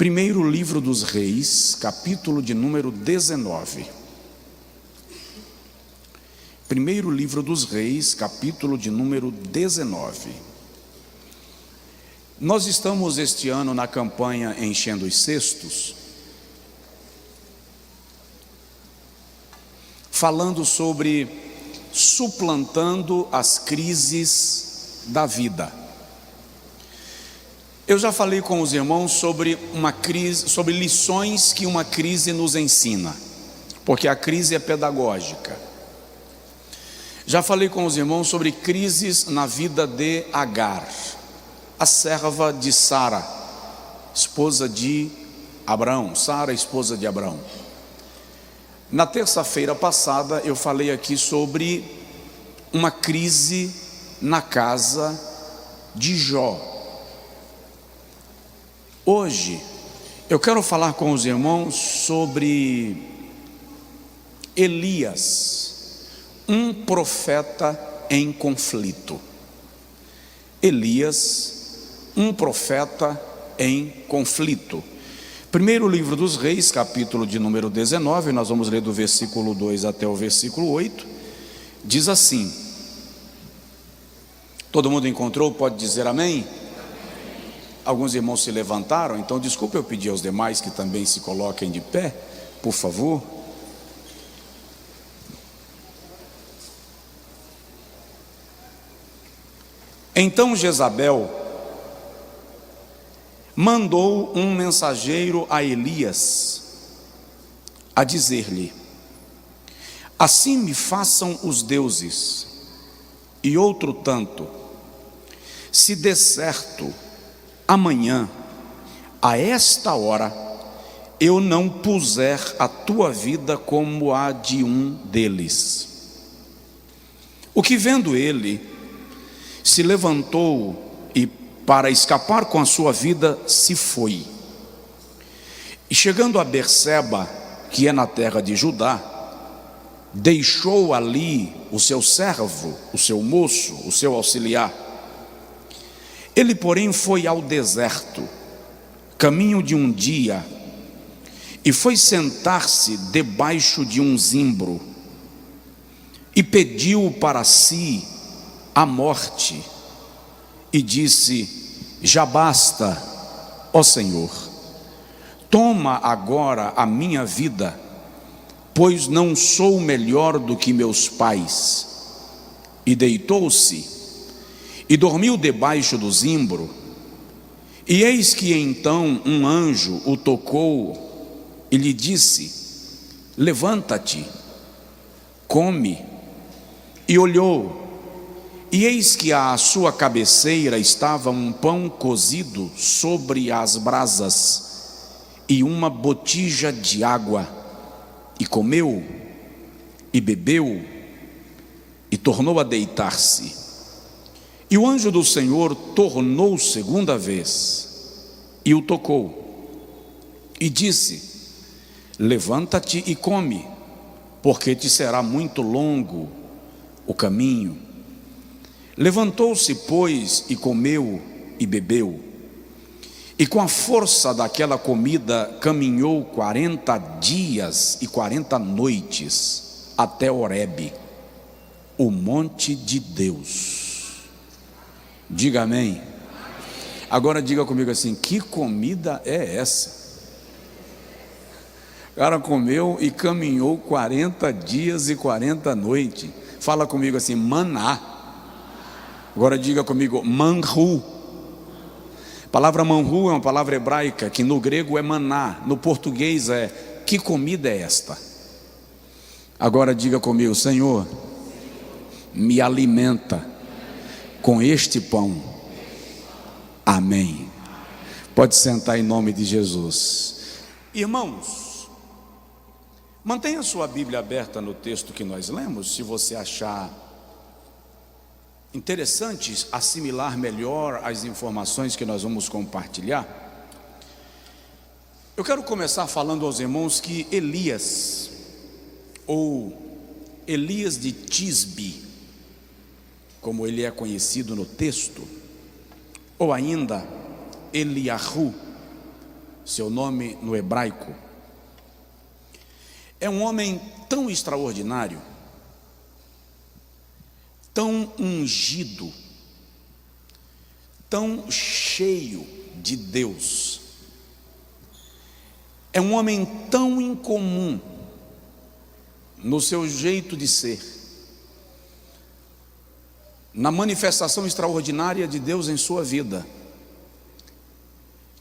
Primeiro livro dos Reis, capítulo de número 19. Primeiro livro dos Reis, capítulo de número 19. Nós estamos este ano na campanha Enchendo os Cestos, falando sobre suplantando as crises da vida. Eu já falei com os irmãos sobre uma crise, sobre lições que uma crise nos ensina, porque a crise é pedagógica. Já falei com os irmãos sobre crises na vida de Agar, a serva de Sara, esposa de Abraão. Sara, esposa de Abraão. Na terça-feira passada eu falei aqui sobre uma crise na casa de Jó. Hoje eu quero falar com os irmãos sobre Elias, um profeta em conflito. Elias, um profeta em conflito. Primeiro livro dos Reis, capítulo de número 19, nós vamos ler do versículo 2 até o versículo 8, diz assim. Todo mundo encontrou? Pode dizer amém? Alguns irmãos se levantaram, então desculpe eu pedir aos demais que também se coloquem de pé, por favor. Então Jezabel mandou um mensageiro a Elias, a dizer-lhe: assim me façam os deuses, e outro tanto, se der certo, amanhã, a esta hora, eu não puser a tua vida como a de um deles. O que vendo ele, se levantou e, para escapar com a sua vida, se foi. E chegando a Berseba, que é na terra de Judá, deixou ali o seu servo, o seu moço, o seu auxiliar. Ele, porém, foi ao deserto, caminho de um dia, e foi sentar-se debaixo de um zimbro, e pediu para si a morte, e disse: já basta, ó Senhor, toma agora a minha vida, pois não sou melhor do que meus pais. E deitou-se, e dormiu debaixo do zimbro. E eis que então um anjo o tocou e lhe disse: levanta-te, come. E olhou, e eis que à sua cabeceira estava um pão cozido sobre as brasas e uma botija de água. E comeu, e bebeu, e tornou a deitar-se. E o anjo do Senhor tornou segunda vez, e o tocou, e disse: levanta-te e come, porque te será muito longo o caminho. Levantou-se, pois, e comeu e bebeu, e com a força daquela comida caminhou 40 dias e 40 noites até Horebe, o monte de Deus. Diga amém. Agora diga comigo assim: que comida é essa? O cara comeu e caminhou 40 dias e 40 noites. Fala comigo assim: maná. Agora diga comigo: manru. A palavra manru é uma palavra hebraica que no grego é maná, no português é que comida é esta? Agora diga comigo: Senhor, me alimenta com este pão. Amém. Pode sentar em nome de Jesus. Irmãos, mantenha sua Bíblia aberta no texto que nós lemos, se você achar interessante assimilar melhor as informações que nós vamos compartilhar. Eu quero começar falando aos irmãos que Elias, ou Elias de Tisbe, como ele é conhecido no texto, ou ainda Eliahu, seu nome no hebraico. É um homem tão extraordinário, tão ungido, tão cheio de Deus. É um homem tão incomum no seu jeito de ser, na manifestação extraordinária de Deus em sua vida,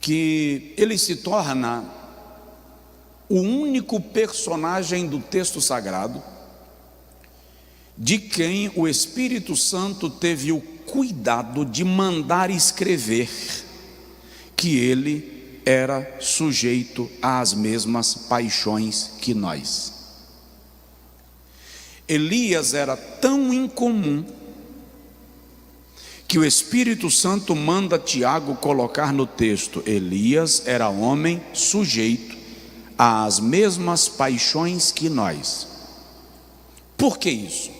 que ele se torna o único personagem do texto sagrado de quem o Espírito Santo teve o cuidado de mandar escrever que ele era sujeito às mesmas paixões que nós. Elias era tão incomum que o Espírito Santo manda Tiago colocar no texto: Elias era homem sujeito às mesmas paixões que nós. Por que isso?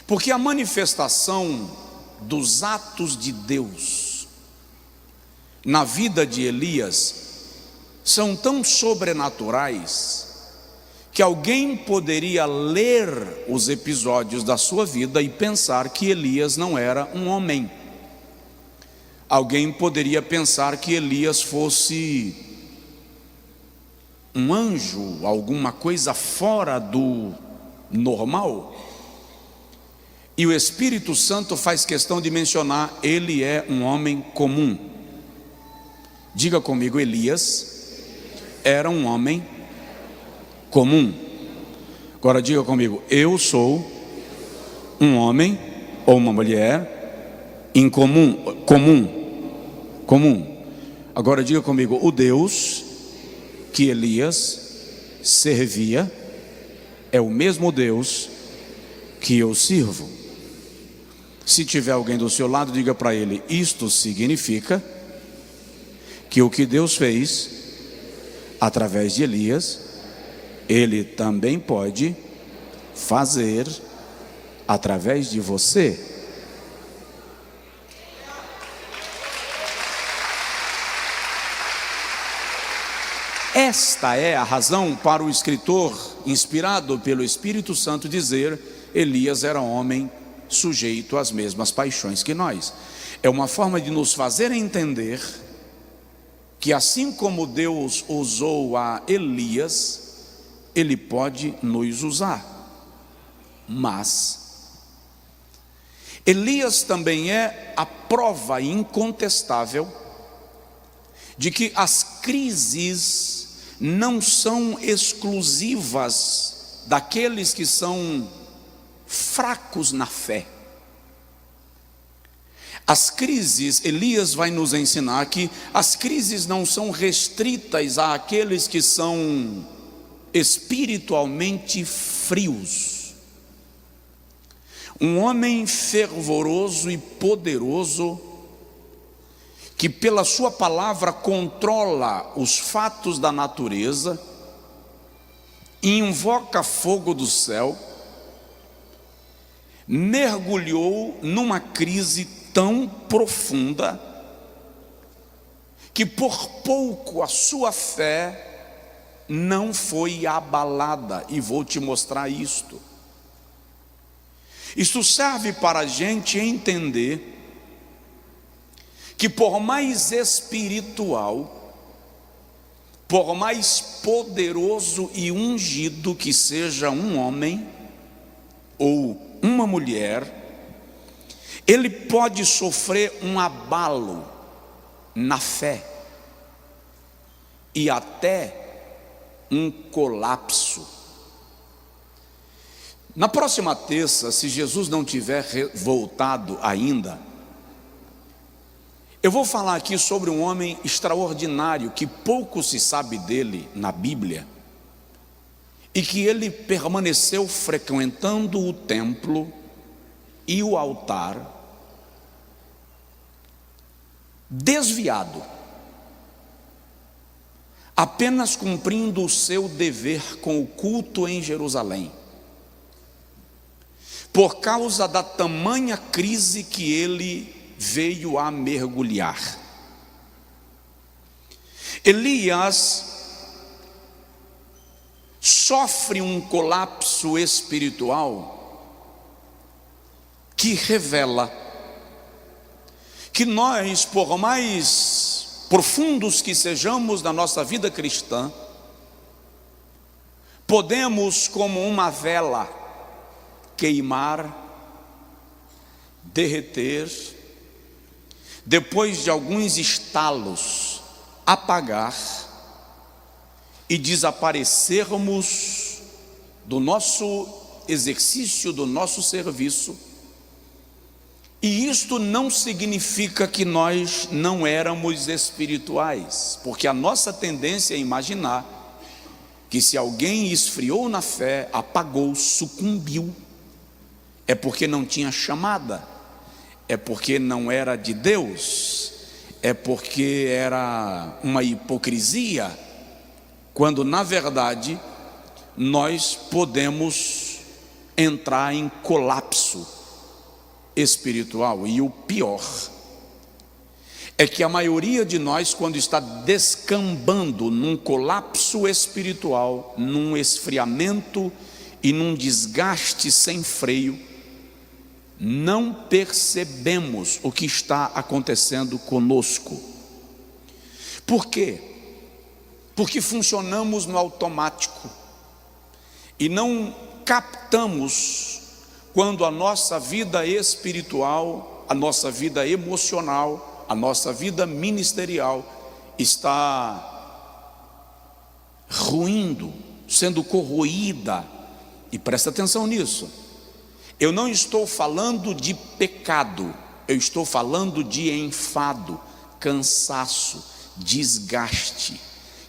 Porque a manifestação dos atos de Deus na vida de Elias são tão sobrenaturais que alguém poderia ler os episódios da sua vida e pensar que Elias não era um homem. Alguém poderia pensar que Elias fosse um anjo, alguma coisa fora do normal. E o Espírito Santo faz questão de mencionar: ele é um homem comum. Diga comigo: Elias era um homem comum. Agora diga comigo: eu sou um homem ou uma mulher incomum, comum. Agora diga comigo: o Deus que Elias servia é o mesmo Deus que eu sirvo. Se tiver alguém do seu lado, diga para ele: isto significa que o que Deus fez através de Elias, ele também pode fazer através de você. Esta é a razão para o escritor, inspirado pelo Espírito Santo, dizer: Elias era homem sujeito às mesmas paixões que nós. É uma forma de nos fazer entender que assim como Deus usou a Elias, ele pode nos usar. Mas Elias também é a prova incontestável de que as crises não são exclusivas daqueles que são fracos na fé. As crises, Elias vai nos ensinar que as crises não são restritas àqueles que são espiritualmente frios. Um homem fervoroso e poderoso, que pela sua palavra controla os fatos da natureza, invoca fogo do céu, mergulhou numa crise tão profunda que por pouco a sua fé não foi abalada. E vou te mostrar isto. Isso serve para a gente entender que por mais espiritual, por mais poderoso e ungido que seja um homem ou uma mulher, ele pode sofrer um abalo na fé e até um colapso. Na próxima terça, se Jesus não tiver voltado ainda, eu vou falar aqui sobre um homem extraordinário que pouco se sabe dele na Bíblia, e que ele permaneceu frequentando o templo e o altar, desviado, apenas cumprindo o seu dever com o culto em Jerusalém, por causa da tamanha crise que ele veio a mergulhar. Elias sofre um colapso espiritual que revela que nós, por mais profundos que sejamos na nossa vida cristã, podemos, como uma vela, queimar, derreter, depois de alguns estalos, apagar e desaparecermos do nosso exercício, do nosso serviço. E isto não significa que nós não éramos espirituais, porque a nossa tendência é imaginar que se alguém esfriou na fé, apagou, sucumbiu, é porque não tinha chamada, é porque não era de Deus, é porque era uma hipocrisia, quando na verdade nós podemos entrar em colapso espiritual. E o pior é que a maioria de nós, quando está descambando num colapso espiritual, num esfriamento e num desgaste sem freio, não percebemos o que está acontecendo conosco. Por quê? Porque funcionamos no automático e não captamos quando a nossa vida espiritual, a nossa vida emocional, a nossa vida ministerial está ruindo, sendo corroída. E presta atenção nisso. Eu não estou falando de pecado, eu estou falando de enfado, cansaço, desgaste,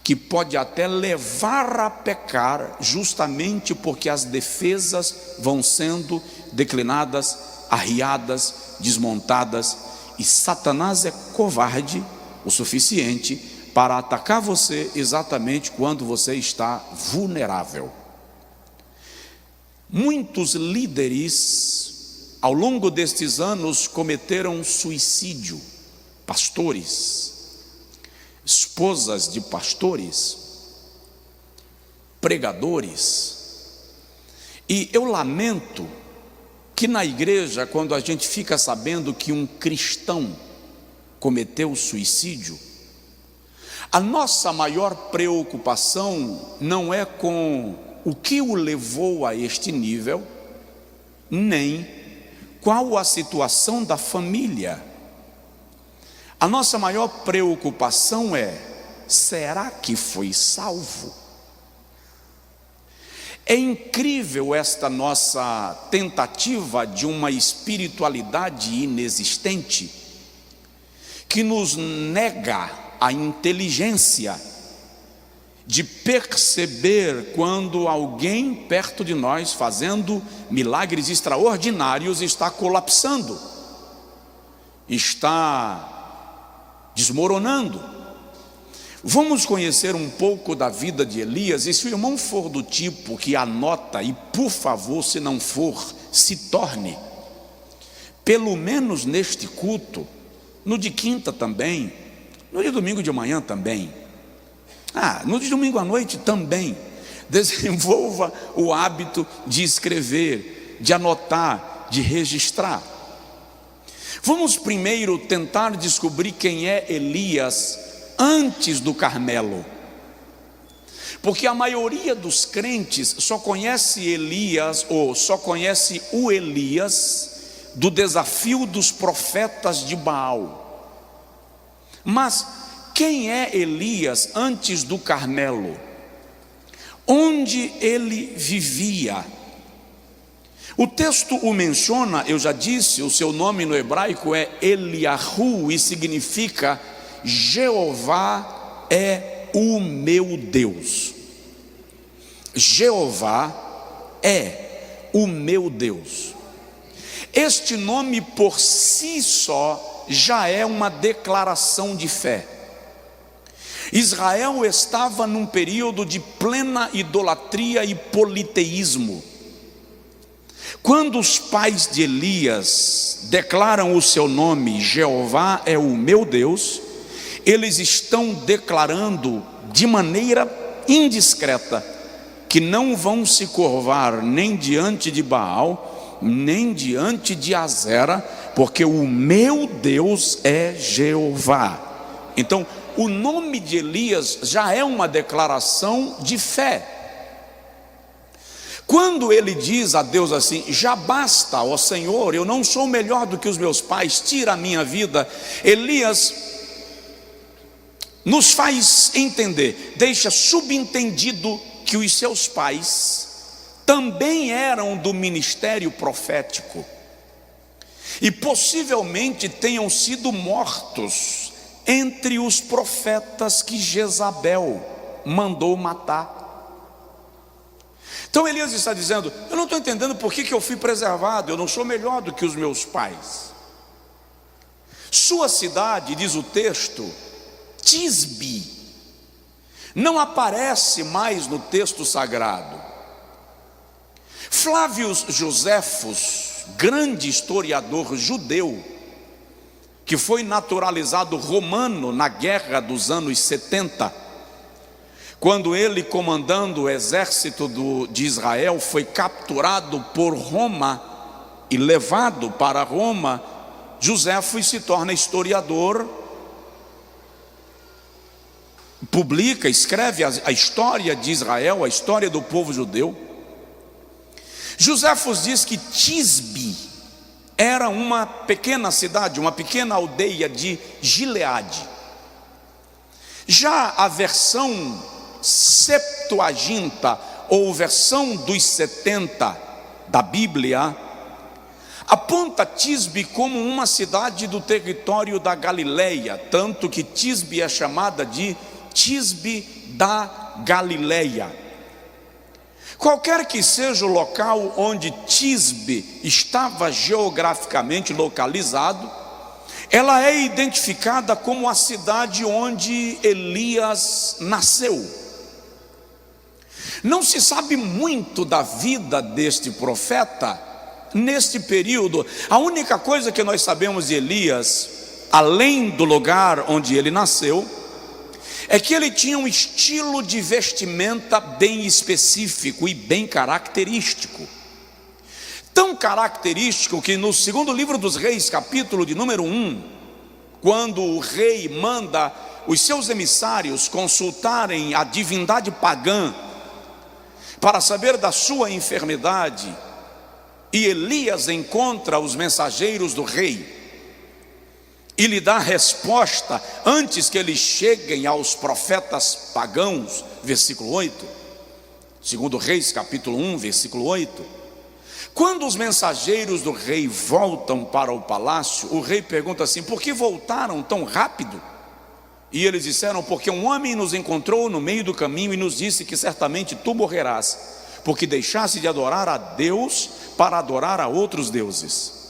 que pode até levar a pecar, justamente porque as defesas vão sendo declinadas, arriadas, desmontadas, e Satanás é covarde o suficiente para atacar você exatamente quando você está vulnerável. Muitos líderes ao longo destes anos cometeram suicídio, pastores, esposas de pastores, pregadores. E eu lamento que na igreja, quando a gente fica sabendo que um cristão cometeu suicídio, a nossa maior preocupação não é com o que o levou a este nível, nem qual a situação da família. A nossa maior preocupação é: será que foi salvo? É incrível esta nossa tentativa de uma espiritualidade inexistente, que nos nega a inteligência de perceber quando alguém perto de nós, fazendo milagres extraordinários, está colapsando, está desmoronando. Vamos conhecer um pouco da vida de Elias, e se o irmão for do tipo que anota, e por favor, se não for, se torne, pelo menos neste culto, no de quinta também, no de domingo de manhã também, no de domingo à noite também, desenvolva o hábito de escrever, de anotar, de registrar. Vamos primeiro tentar descobrir quem é Elias antes do Carmelo, porque a maioria dos crentes só conhece Elias, ou só conhece o Elias do desafio dos profetas de Baal. Mas quem é Elias antes do Carmelo? Onde ele vivia? O texto o menciona, eu já disse, o seu nome no hebraico é Eliahu e significa Jeová é o meu Deus. Jeová é o meu Deus. Este nome por si só já é uma declaração de fé. Israel estava num período de plena idolatria e politeísmo. Quando os pais de Elias declaram o seu nome, Jeová é o meu Deus, eles estão declarando de maneira indiscreta que não vão se curvar nem diante de Baal, nem diante de Azera, porque o meu Deus é Jeová. Então, o nome de Elias já é uma declaração de fé. Quando ele diz a Deus assim: já basta, ó Senhor, eu não sou melhor do que os meus pais, tira a minha vida. Elias nos faz entender, deixa subentendido que os seus pais também eram do ministério profético e possivelmente tenham sido mortos entre os profetas que Jezabel mandou matar. Então Elias está dizendo: eu não estou entendendo por que eu fui preservado, eu não sou melhor do que os meus pais. Sua cidade, diz o texto, Tisbe, não aparece mais no texto sagrado. Flávio Joséfos, grande historiador judeu, que foi naturalizado romano na guerra dos anos 70, quando ele, comandando o exército de Israel, foi capturado por Roma e levado para Roma, Joséfos se torna historiador, publica, escreve a história de Israel, a história do povo judeu. Joséfos diz que Tisbe era uma pequena cidade, uma pequena aldeia de Gileade. Já a versão Septuaginta, ou versão dos 70 da Bíblia, aponta Tisbe como uma cidade do território da Galileia, tanto que Tisbe é chamada de Tisbe da Galileia. Qualquer que seja o local onde Tisbe estava geograficamente localizado, ela é identificada como a cidade onde Elias nasceu. Não se sabe muito da vida deste profeta neste período. A única coisa que nós sabemos de Elias, além do lugar onde ele nasceu, é que ele tinha um estilo de vestimenta bem específico e bem característico. Tão característico que no segundo livro dos Reis, capítulo de número 1, quando o rei manda os seus emissários consultarem a divindade pagã para saber da sua enfermidade, e Elias encontra os mensageiros do rei e lhe dá resposta antes que eles cheguem aos profetas pagãos, versículo 8, segundo Reis capítulo 1, versículo 8. Quando os mensageiros do rei voltam para o palácio, o rei pergunta assim: por que voltaram tão rápido? E eles disseram: porque um homem nos encontrou no meio do caminho e nos disse que certamente tu morrerás, porque deixaste de adorar a Deus para adorar a outros deuses.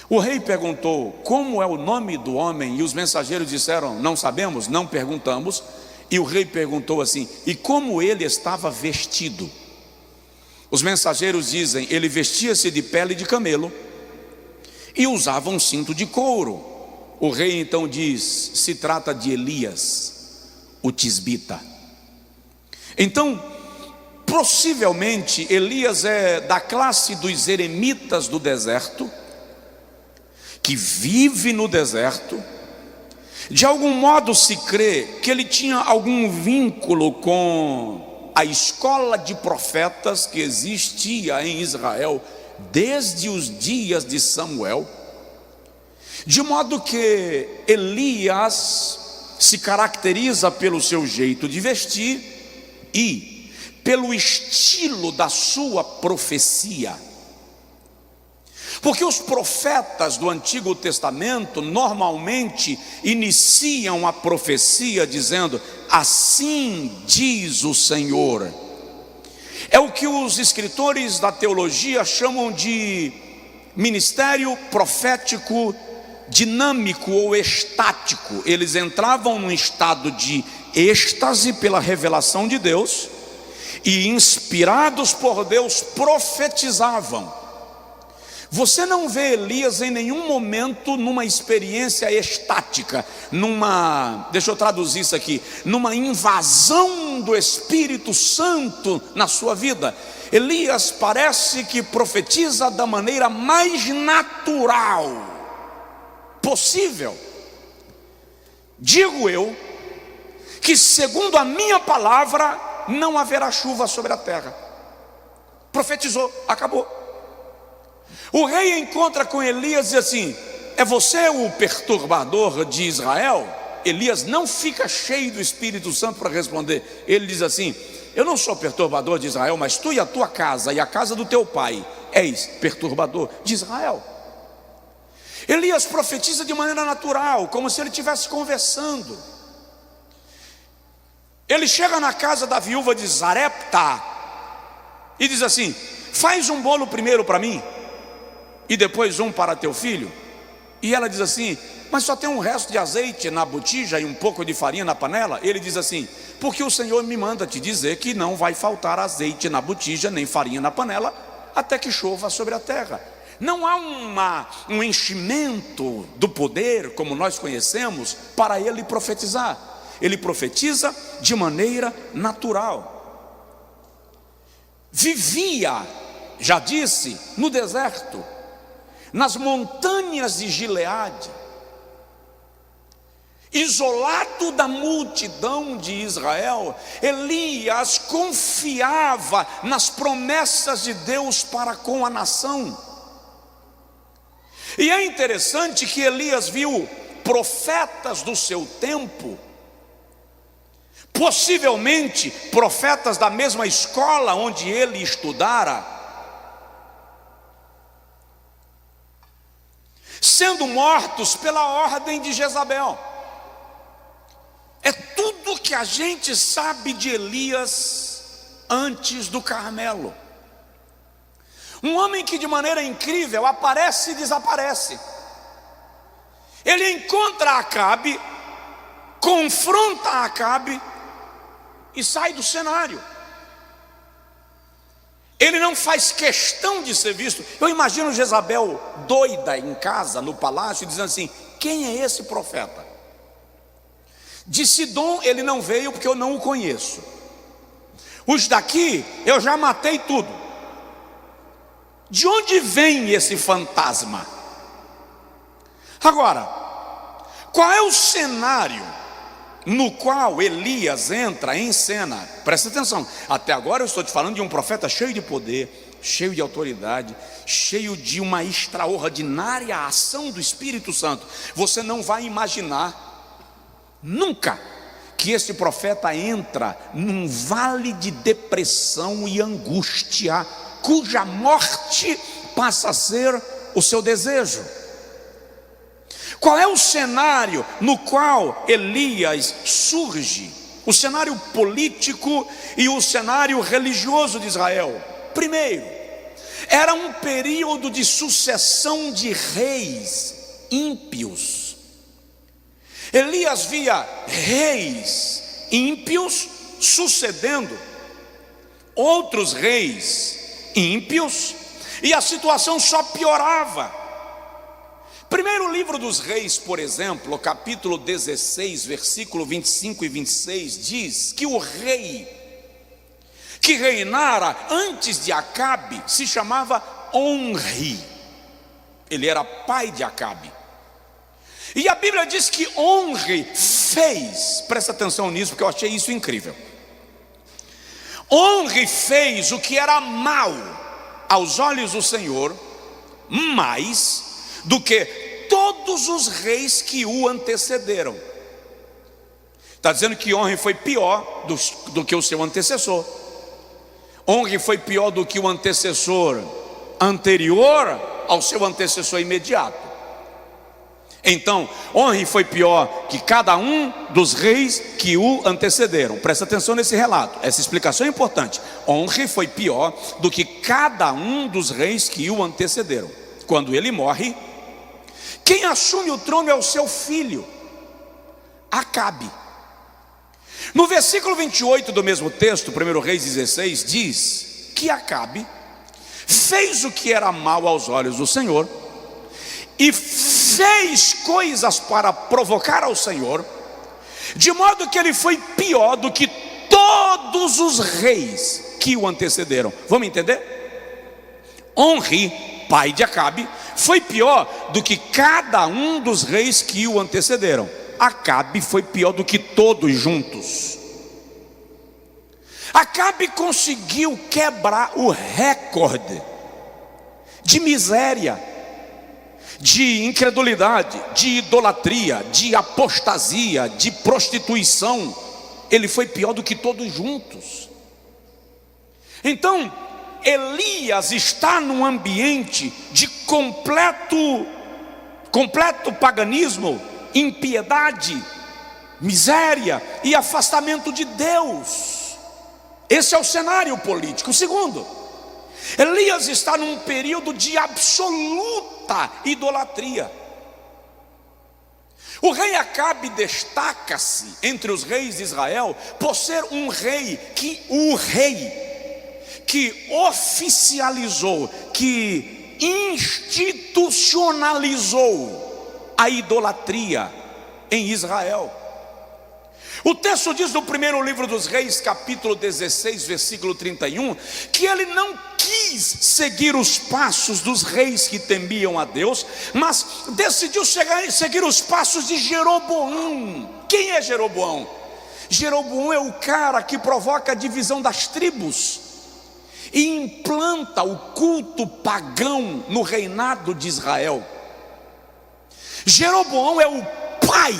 O rei perguntou: como é o nome do homem? E os mensageiros disseram: não sabemos, não perguntamos. E o rei perguntou assim: e como ele estava vestido? Os mensageiros dizem: ele vestia-se de pele de camelo e usava um cinto de couro. O rei então diz: se trata de Elias, o tisbita. Então, possivelmente Elias é da classe dos eremitas do deserto, que vive no deserto. De algum modo se crê que ele tinha algum vínculo com a escola de profetas que existia em Israel desde os dias de Samuel, de modo que Elias se caracteriza pelo seu jeito de vestir e pelo estilo da sua profecia. Porque os profetas do Antigo Testamento normalmente iniciam a profecia dizendo: assim diz o Senhor. É o que os escritores da teologia chamam de ministério profético dinâmico ou estático. Eles entravam num estado de êxtase pela revelação de Deus e, inspirados por Deus, profetizavam. Você não vê Elias em nenhum momento numa experiência estática, deixa eu traduzir isso aqui, numa invasão do Espírito Santo na sua vida. Elias parece que profetiza da maneira mais natural possível. Digo eu que, segundo a minha palavra, não haverá chuva sobre a terra. Profetizou, acabou. O rei encontra com Elias e diz assim: é você o perturbador de Israel? Elias não fica cheio do Espírito Santo para responder. Ele diz assim: eu não sou perturbador de Israel, mas tu e a tua casa e a casa do teu pai és perturbador de Israel. Elias profetiza de maneira natural, como se ele estivesse conversando. Ele chega na casa da viúva de Zarepta e diz assim: faz um bolo primeiro para mim e depois um para teu filho. E ela diz assim: mas só tem um resto de azeite na botija e um pouco de farinha na panela. Ele diz assim: porque o Senhor me manda te dizer que não vai faltar azeite na botija nem farinha na panela até que chova sobre a terra. Não há um enchimento do poder como nós conhecemos para ele profetizar. Ele profetiza de maneira natural. Vivia, já disse, no deserto, nas montanhas de Gileade, isolado da multidão de Israel. Elias confiava nas promessas de Deus para com a nação. E é interessante que Elias viu profetas do seu tempo, possivelmente profetas da mesma escola onde ele estudara, sendo mortos pela ordem de Jezabel. É tudo que a gente sabe de Elias antes do Carmelo. Um homem que de maneira incrível aparece e desaparece. Ele encontra Acabe, confronta Acabe e sai do cenário. Ele não faz questão de ser visto. Eu imagino Jezabel doida em casa, no palácio, dizendo assim: quem é esse profeta? De Sidom ele não veio porque eu não o conheço. Os daqui eu já matei tudo. De onde vem esse fantasma? Agora, qual é o cenário no qual Elias entra em cena? Presta atenção, até agora eu estou te falando de um profeta cheio de poder, cheio de autoridade, cheio de uma extraordinária ação do Espírito Santo. Você não vai imaginar nunca que esse profeta entra num vale de depressão e angústia, cuja morte passa a ser o seu desejo. Qual é o cenário no qual Elias surge? O cenário político e o cenário religioso de Israel. Primeiro, era um período de sucessão de reis ímpios. Elias via reis ímpios sucedendo outros reis ímpios, e a situação só piorava. Primeiro livro dos Reis, por exemplo, capítulo 16, versículo 25 e 26, diz que o rei que reinara antes de Acabe se chamava Onri. Ele era pai de Acabe. E a Bíblia diz que Onri fez, presta atenção nisso porque eu achei isso incrível. Onri fez o que era mal aos olhos do Senhor, mais do que todos os reis que o antecederam. Está dizendo que Onri foi pior do que o seu antecessor. Onri foi pior do que o antecessor anterior ao seu antecessor imediato. Então, Onri foi pior que cada um dos reis que o antecederam. Presta atenção nesse relato, essa explicação é importante. Onri foi pior do que cada um dos reis que o antecederam. Quando ele morre, quem assume o trono é o seu filho, Acabe. No versículo 28 do mesmo texto, 1 Reis 16, diz que Acabe fez o que era mal aos olhos do Senhor, e fez coisas para provocar ao Senhor, de modo que ele foi pior do que todos os reis que o antecederam. Vamos entender? Onri, pai de Acabe, foi pior do que cada um dos reis que o antecederam. Acabe foi pior do que todos juntos. Acabe conseguiu quebrar o recorde de miséria, de incredulidade, de idolatria, de apostasia, de prostituição. Ele foi pior do que todos juntos. Então, Elias está num ambiente de completo paganismo, impiedade, miséria e afastamento de Deus. Esse é o cenário político. Segundo, Elias está num período de absoluta idolatria. O rei Acabe destaca-se entre os reis de Israel por ser um rei que oficializou, que institucionalizou a idolatria em Israel. O texto diz no primeiro livro dos Reis, capítulo 16, versículo 31, que ele não quis seguir os passos dos reis que temiam a Deus, mas decidiu seguir os passos de Jeroboão. Quem é Jeroboão? Jeroboão é o cara que provoca a divisão das tribos e implanta o culto pagão no reinado de Israel. Jeroboão é o pai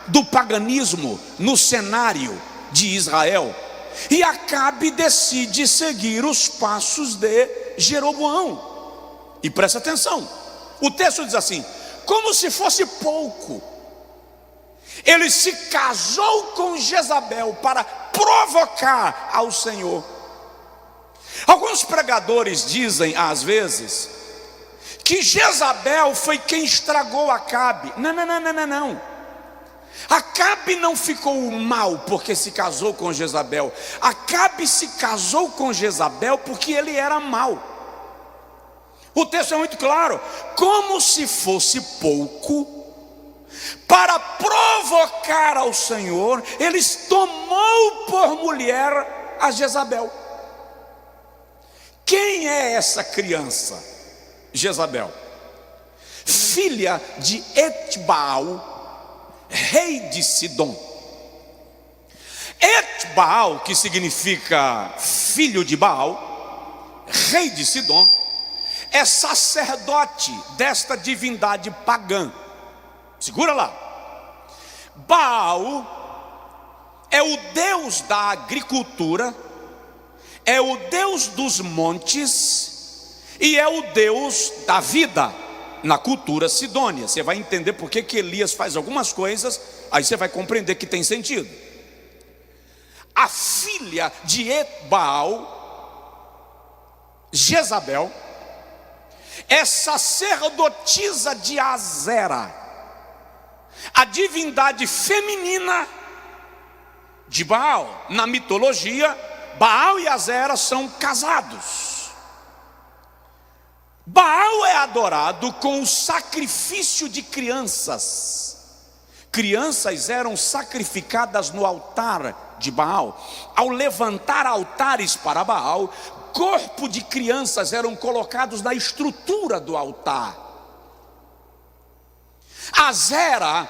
do paganismo no cenário de Israel, e Acabe decide seguir os passos de Jeroboão. E presta atenção, o texto diz assim: como se fosse pouco, ele se casou com Jezabel para provocar ao Senhor. Alguns pregadores dizem às vezes que Jezabel foi quem estragou Acabe. Não. Acabe não ficou mal porque se casou com Jezabel. Acabe se casou com Jezabel porque ele era mau. O texto é muito claro. Como se fosse pouco, para provocar ao Senhor, ele tomou por mulher a Jezabel. Quem é essa criança? Jezabel, filha de Etbaal, rei de Sidom. Etbaal, que significa filho de Baal, rei de Sidom, é sacerdote desta divindade pagã. Segura lá. Baal é o deus da agricultura, é o deus dos montes e é o deus da vida na cultura sidônia. Você vai entender por que Elias faz algumas coisas, aí você vai compreender que tem sentido. A filha de Etbaal, Jezabel, é sacerdotisa de Azera, a divindade feminina de Baal. Na mitologia, Baal e Azera são casados. Baal é adorado com o sacrifício de crianças. Crianças eram sacrificadas no altar de Baal. Ao levantar altares para Baal, corpo de crianças eram colocados na estrutura do altar. Azera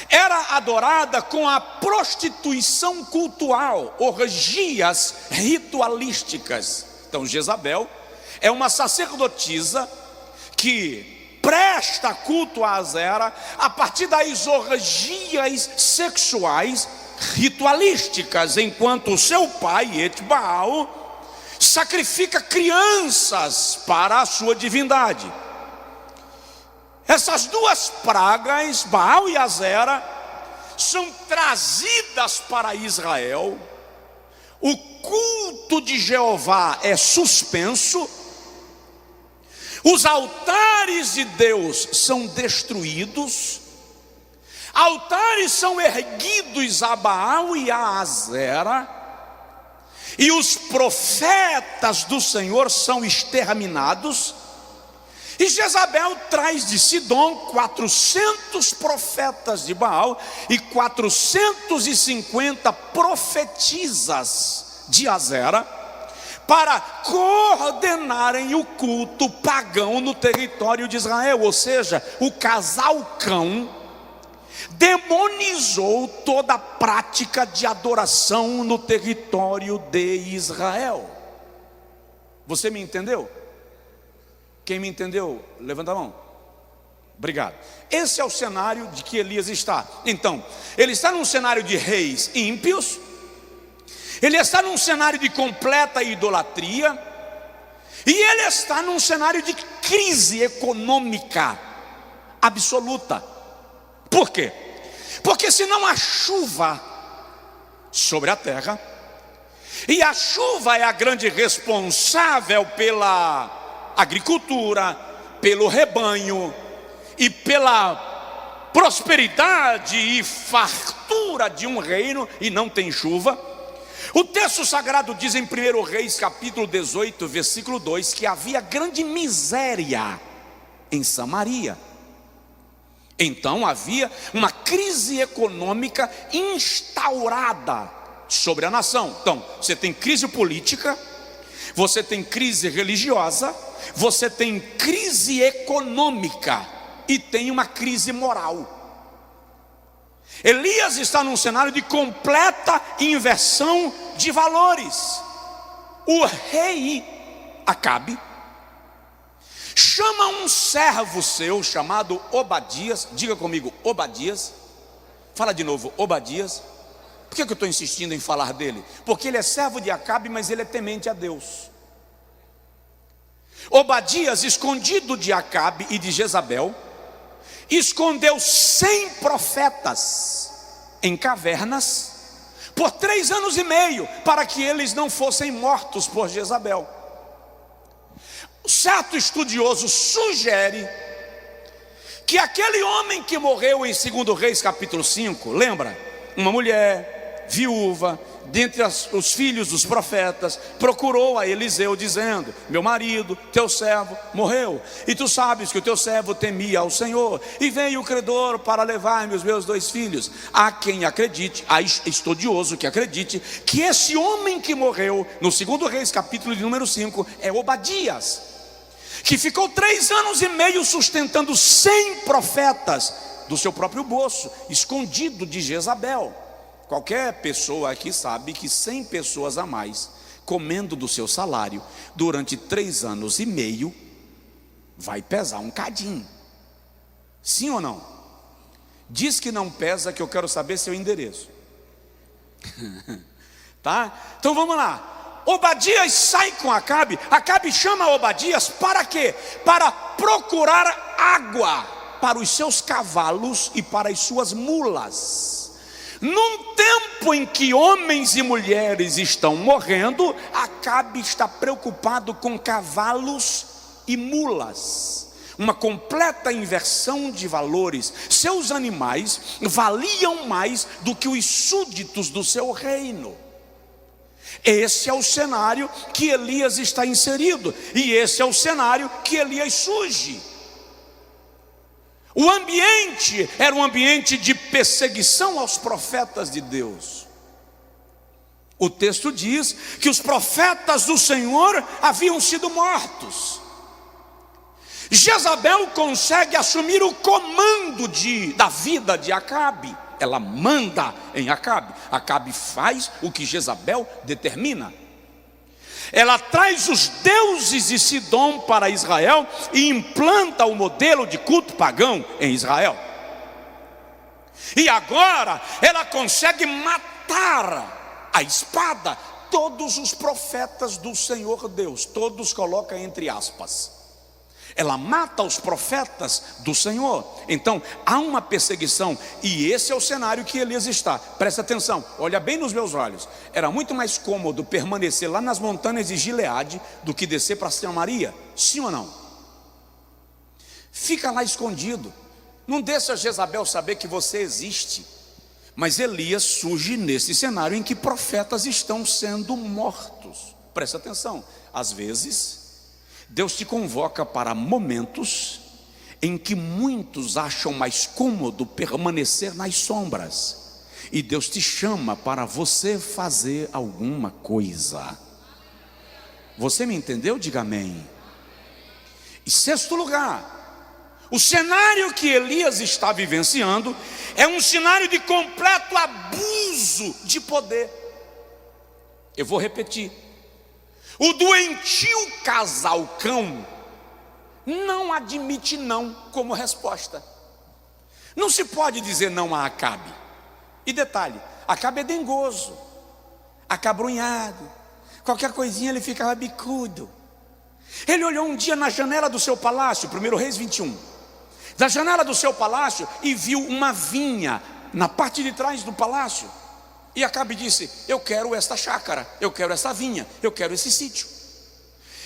era adorada com a prostituição cultural, orgias ritualísticas. Então Jezabel é uma sacerdotisa que presta culto a Azera a partir das orgias sexuais ritualísticas, enquanto o seu pai, Etbaal, sacrifica crianças para a sua divindade. Essas duas pragas, Baal e Azera, são trazidas para Israel. O culto de Jeová é suspenso. Os altares de Deus são destruídos. Altares são erguidos a Baal e a Azera. e os profetas do Senhor são exterminados. E Jezabel traz de Sidom 400 profetas de Baal e 450 profetisas de Azera, para coordenarem o culto pagão no território de Israel. Ou seja, o casal cão demonizou toda a prática de adoração no território de Israel. Você me entendeu? Quem me entendeu, levanta a mão. Obrigado. Esse é o cenário de que Elias está. Então, ele está num cenário de reis ímpios, ele está num cenário de completa idolatria, e ele está num cenário de crise econômica absoluta. Por quê? Porque se não há chuva sobre a terra, e a chuva é a grande responsável pela agricultura, pelo rebanho e pela prosperidade e fartura de um reino, e não tem chuva. O texto sagrado diz em 1 Reis capítulo 18 versículo 2 que havia grande miséria em Samaria. Então havia uma crise econômica instaurada sobre a nação. Então você tem crise política, você tem crise religiosa, você tem crise econômica e tem uma crise moral. Elias está num cenário de completa inversão de valores. O rei Acabe chama um servo seu chamado Obadias. Diga comigo, Obadias. Fala de novo, Obadias. Por que eu estou insistindo em falar dele? Porque ele é servo de Acabe, mas ele é temente a Deus. Obadias, escondido de Acabe e de Jezabel, escondeu 100 profetas em cavernas por 3 anos e meio, para que eles não fossem mortos por Jezabel. Um certo estudioso sugere que aquele homem que morreu em 2 Reis capítulo 5, lembra? Uma mulher viúva, dentre os filhos dos profetas, procurou a Eliseu dizendo: meu marido, teu servo, morreu, e tu sabes que o teu servo temia ao Senhor, e veio o credor para levar-me os meus 2 filhos. Há quem acredite, há estudioso que acredite, que esse homem que morreu no 2 Reis capítulo de número 5 é Obadias, que ficou 3 anos e meio sustentando 100 profetas do seu próprio bolso, escondido de Jezabel. Qualquer pessoa aqui sabe que 100 pessoas a mais comendo do seu salário durante 3 anos e meio vai pesar um cadinho. Sim ou não? Diz que não pesa, que eu quero saber seu endereço. Tá? Então vamos lá. Obadias sai com Acabe. Acabe chama Obadias para quê? Para procurar água para os seus cavalos e para as suas mulas. Num tempo em que homens e mulheres estão morrendo, Acabe está preocupado com cavalos e mulas. Uma completa inversão de valores. Seus animais valiam mais do que os súditos do seu reino. Esse é o cenário que Elias está inserido, e esse é o cenário que Elias surge. O ambiente era um ambiente de perseguição aos profetas de Deus. O texto diz que os profetas do Senhor haviam sido mortos. Jezabel consegue assumir o comando da vida de Acabe. Ela manda em Acabe. Acabe faz o que Jezabel determina. Ela traz os deuses de Sidom para Israel e implanta o modelo de culto pagão em Israel. E agora ela consegue matar a espada todos os profetas do Senhor Deus. Todos coloca entre aspas. Ela mata os profetas do Senhor. Então há uma perseguição, e esse é o cenário que Elias está. Presta atenção, olha bem nos meus olhos. Era muito mais cômodo permanecer lá nas montanhas de Gileade do que descer para Samaria. Sim ou não? Fica lá escondido. Não deixa Jezabel saber que você existe, Mas Elias surge nesse cenário em que profetas estão sendo mortos. Presta atenção, às vezes Deus te convoca para momentos em que muitos acham mais cômodo permanecer nas sombras, e Deus te chama para você fazer alguma coisa. Você me entendeu? Diga amém. Em sexto lugar, o cenário que Elias está vivenciando é um cenário de completo abuso de poder. Eu vou repetir: o doentio casal cão não admite não como resposta. Não se pode dizer não a Acabe. E detalhe, Acabe é dengoso, acabrunhado, qualquer coisinha ele ficava bicudo. Ele olhou um dia na janela do seu palácio, 1 Reis 21, da janela do seu palácio, e viu uma vinha na parte de trás do palácio. E Acabe disse: eu quero esta chácara, eu quero essa vinha, eu quero esse sítio.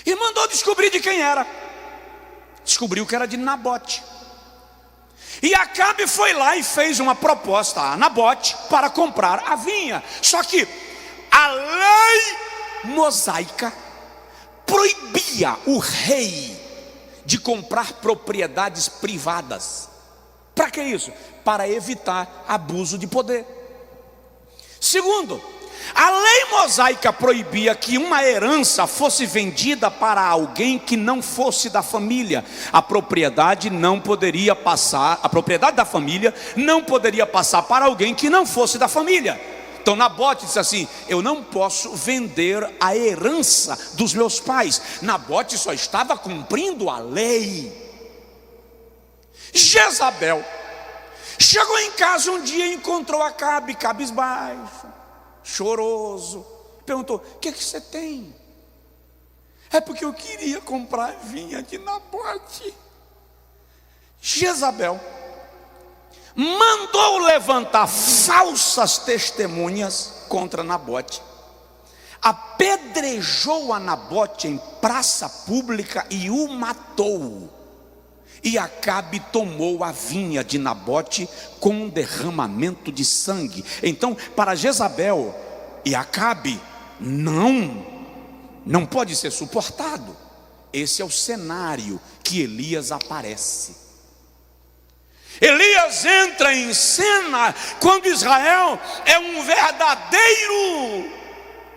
E mandou descobrir de quem era. Descobriu que era de Nabote. E Acabe foi lá e fez uma proposta a Nabote para comprar a vinha. Só que a lei mosaica proibia o rei de comprar propriedades privadas. Para que isso? Para evitar abuso de poder. Segundo, a lei mosaica proibia que uma herança fosse vendida para alguém que não fosse da família. A propriedade da família não poderia passar para alguém que não fosse da família. Então Nabote disse assim: eu não posso vender a herança dos meus pais. Nabote só estava cumprindo a lei. Jezabel chegou em casa um dia e encontrou Acabe cabisbaixo, choroso. Perguntou: o que você tem? É porque eu queria comprar a vinha de Nabote. Jezabel mandou levantar falsas testemunhas contra Nabote, apedrejou a Nabote em praça pública e o matou. E Acabe tomou a vinha de Nabote com um derramamento de sangue. Então, para Jezabel e Acabe, não pode ser suportado. Esse é o cenário que Elias aparece. Elias entra em cena quando Israel é um verdadeiro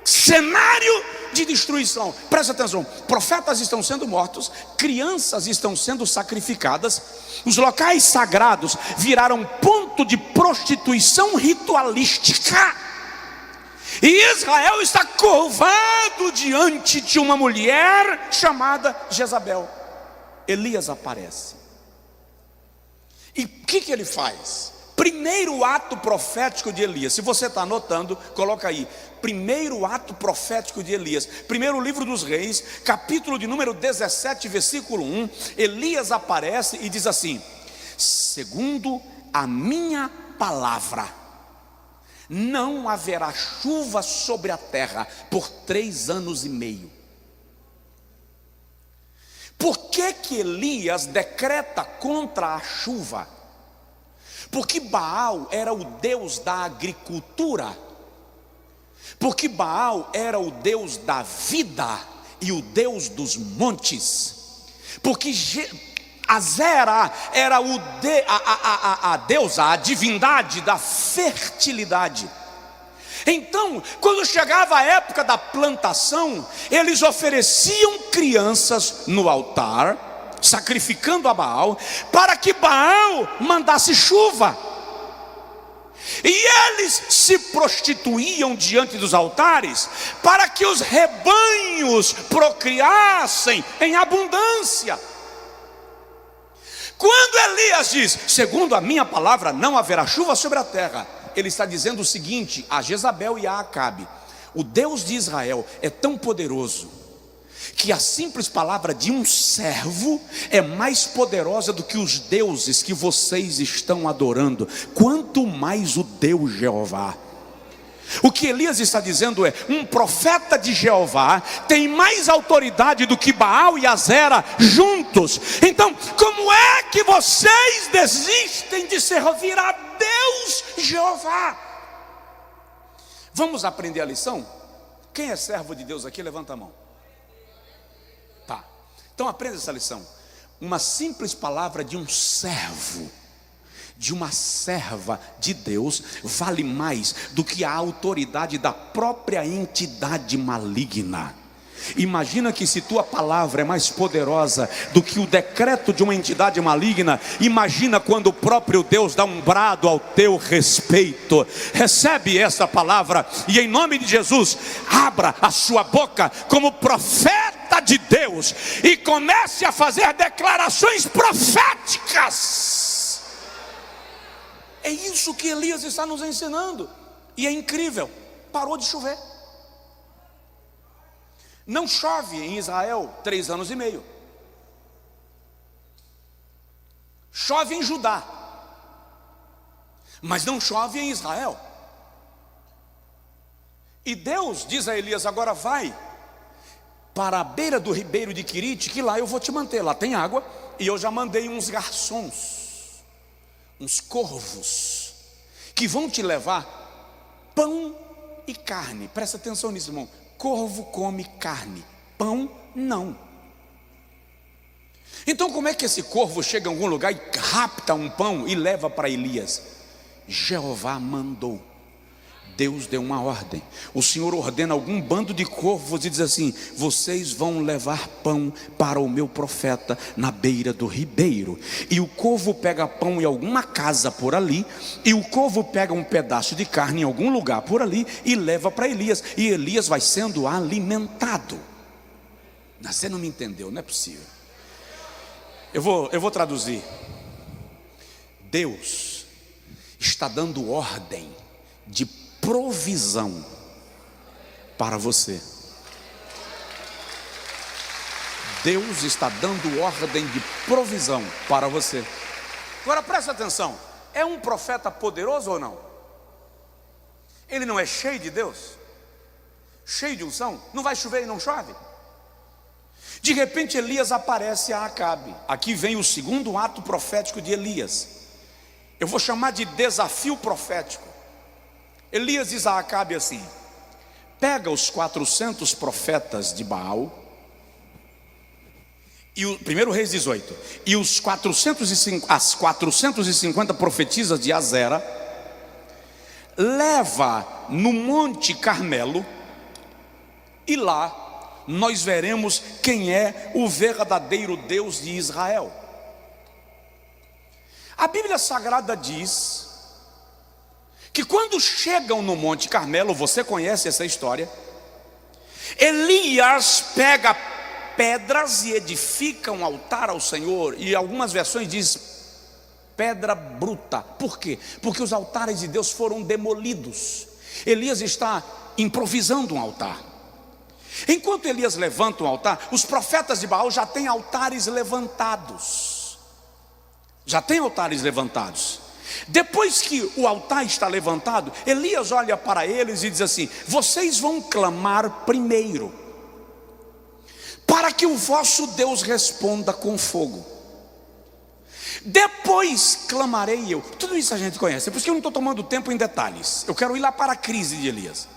cenário de destruição. Presta atenção: profetas estão sendo mortos, crianças estão sendo sacrificadas, os locais sagrados viraram ponto de prostituição ritualística, e Israel está curvado diante de uma mulher chamada Jezabel. Elias aparece. E o que ele faz? Primeiro ato profético de Elias. Se você está anotando, coloca aí: primeiro ato profético de Elias. Primeiro livro dos Reis, capítulo de número 17, versículo 1. Elias aparece e diz assim: segundo a minha palavra, não haverá chuva sobre a terra por 3 anos e meio. Por que Elias decreta contra a chuva? Porque Baal era o deus da agricultura, porque Baal era o deus da vida e o deus dos montes, porque Azera era a deusa, a divindade da fertilidade. Então, quando chegava a época da plantação, eles ofereciam crianças no altar, sacrificando a Baal, para que Baal mandasse chuva. E eles se prostituíam diante dos altares para que os rebanhos procriassem em abundância. Quando Elias diz: segundo a minha palavra, não haverá chuva sobre a terra, ele está dizendo o seguinte a Jezabel e a Acabe: o Deus de Israel é tão poderoso que a simples palavra de um servo é mais poderosa do que os deuses que vocês estão adorando, quanto mais o Deus Jeová. O que Elias está dizendo é: um profeta de Jeová tem mais autoridade do que Baal e Azera juntos. Então, como é que vocês desistem de servir a Deus Jeová? Vamos aprender a lição? Quem é servo de Deus aqui, levanta a mão. Tá, então aprenda essa lição. Uma simples palavra de um servo, de uma serva de Deus, vale mais do que a autoridade da própria entidade maligna. Imagina que se tua palavra é mais poderosa do que o decreto de uma entidade maligna, imagina quando o próprio Deus dá um brado ao teu respeito. Recebe essa palavra e em nome de Jesus, abra a sua boca como profeta de Deus e comece a fazer declarações proféticas. É isso que Elias está nos ensinando. E é incrível, parou de chover. Não chove em Israel 3 anos e meio. Chove em Judá, mas não chove em Israel. E Deus diz a Elias: agora vai para a beira do ribeiro de Querite, que lá eu vou te manter, lá tem água. E eu já mandei uns garçons, uns corvos, que vão te levar pão e carne. Presta atenção nisso, irmão. Corvo come carne, pão não. Então como é que esse corvo chega em algum lugar e rapta um pão e leva para Elias? Jeová mandou. Deus deu uma ordem. O Senhor ordena algum bando de corvos e diz assim: vocês vão levar pão para o meu profeta na beira do ribeiro. E o corvo pega pão em alguma casa por ali, e o corvo pega um pedaço de carne em algum lugar por ali e leva para Elias. E Elias vai sendo alimentado. Você não me entendeu, não é possível. Eu vou traduzir. Deus está dando ordem de provisão para você. Deus está dando ordem de provisão para você. Agora presta atenção: é um profeta poderoso ou não? Ele não é cheio de Deus? Cheio de unção? Não vai chover e não chove? De repente Elias aparece a Acabe. Aqui vem o segundo ato profético de Elias. Eu vou chamar de desafio profético. Elias diz a Acabe assim: pega os 400 profetas de Baal, e o 1 Reis 18, e as 450 profetisas de Azera, leva no Monte Carmelo, e lá nós veremos quem é o verdadeiro Deus de Israel. A Bíblia Sagrada diz que quando chegam no Monte Carmelo, você conhece essa história, Elias pega pedras e edifica um altar ao Senhor, e algumas versões diz pedra bruta. Por quê? Porque os altares de Deus foram demolidos. Elias está improvisando um altar. Enquanto Elias levanta um altar, os profetas de Baal já têm altares levantados. Depois que o altar está levantado, Elias olha para eles e diz assim: vocês vão clamar primeiro, para que o vosso Deus responda com fogo. Depois clamarei eu. Tudo isso a gente conhece, é por isso que eu não estou tomando tempo em detalhes. Eu quero ir lá para a crise de Elias.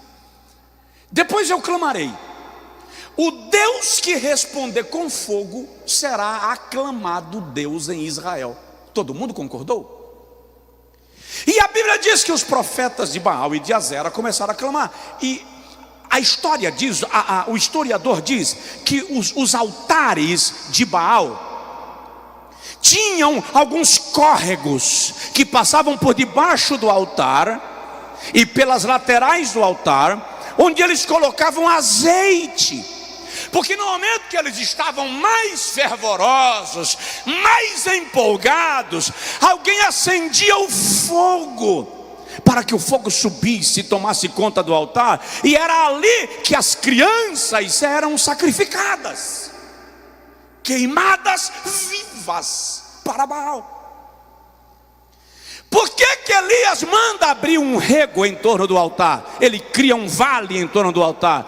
Depois eu clamarei. O Deus que responder com fogo será aclamado Deus em Israel. Todo mundo concordou? E a Bíblia diz que os profetas de Baal e de Azera começaram a clamar. E a história diz, o historiador diz que os altares de Baal tinham alguns córregos que passavam por debaixo do altar e pelas laterais do altar, onde eles colocavam azeite. Porque no momento que eles estavam mais fervorosos, mais empolgados, alguém acendia o fogo, para que o fogo subisse e tomasse conta do altar, e era ali que as crianças eram sacrificadas, queimadas vivas para Baal. Por que Elias manda abrir um rego em torno do altar? Ele cria um vale em torno do altar.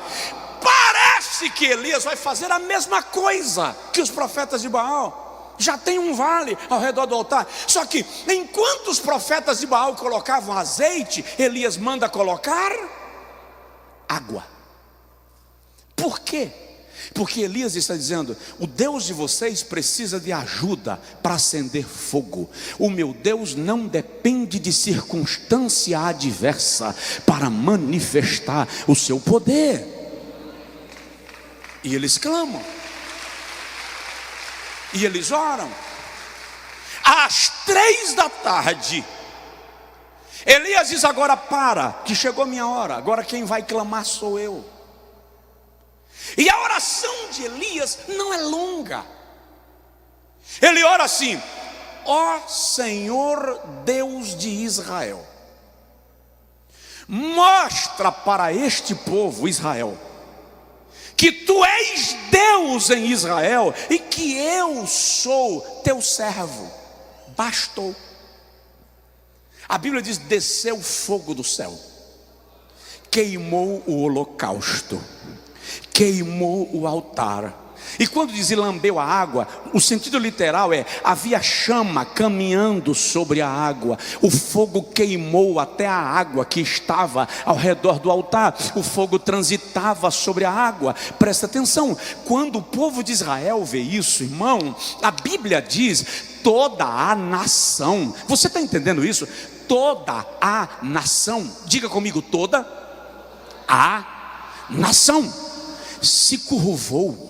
Parece que Elias vai fazer a mesma coisa que os profetas de Baal. Já tem um vale ao redor do altar. Só que enquanto os profetas de Baal colocavam azeite, Elias manda colocar água. Por quê? Porque Elias está dizendo: o Deus de vocês precisa de ajuda para acender fogo. O meu Deus não depende de circunstância adversa para manifestar o seu poder. E eles clamam, e eles oram. Às 3 da tarde, Elias diz: agora para, que chegou a minha hora, agora quem vai clamar sou eu. E a oração de Elias não é longa. Ele ora assim: ó Senhor Deus de Israel, mostra para este povo Israel que tu és Deus em Israel e que eu sou teu servo. Bastou. A Bíblia diz: desceu fogo do céu, queimou o holocausto, queimou o altar. E quando diz lambeu a água, o sentido literal é: havia chama caminhando sobre a água. O fogo queimou até a água que estava ao redor do altar. O fogo transitava sobre a água. Presta atenção, quando o povo de Israel vê isso, irmão, a Bíblia diz: toda a nação. Você está entendendo isso? Toda a nação, diga comigo, toda a nação se curvou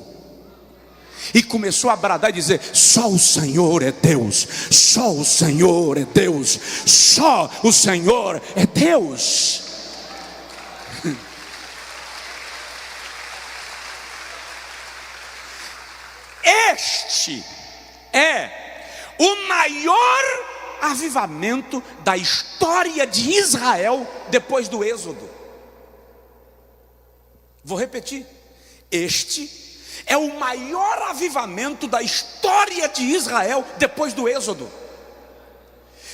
e começou a bradar e dizer: só o Senhor é Deus, só o Senhor é Deus, só o Senhor é Deus. Este é o maior avivamento da história de Israel depois do Êxodo. Vou repetir: este é o maior avivamento da história de Israel depois do Êxodo.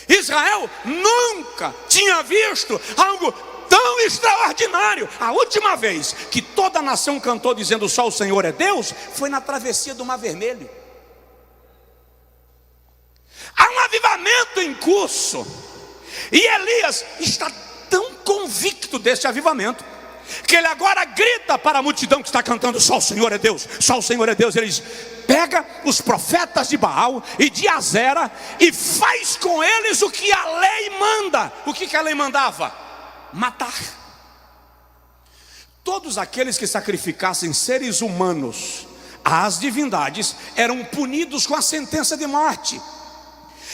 Israel nunca tinha visto algo tão extraordinário. A última vez que toda a nação cantou dizendo só o Senhor é Deus foi na travessia do Mar Vermelho. Há um avivamento em curso, e Elias está tão convicto desse avivamento que ele agora grita para a multidão que está cantando só o Senhor é Deus, só o Senhor é Deus. Ele diz: pega os profetas de Baal e de Azera e faz com eles o que a lei manda. O que a lei mandava? Matar. Todos aqueles que sacrificassem seres humanos às divindades eram punidos com a sentença de morte.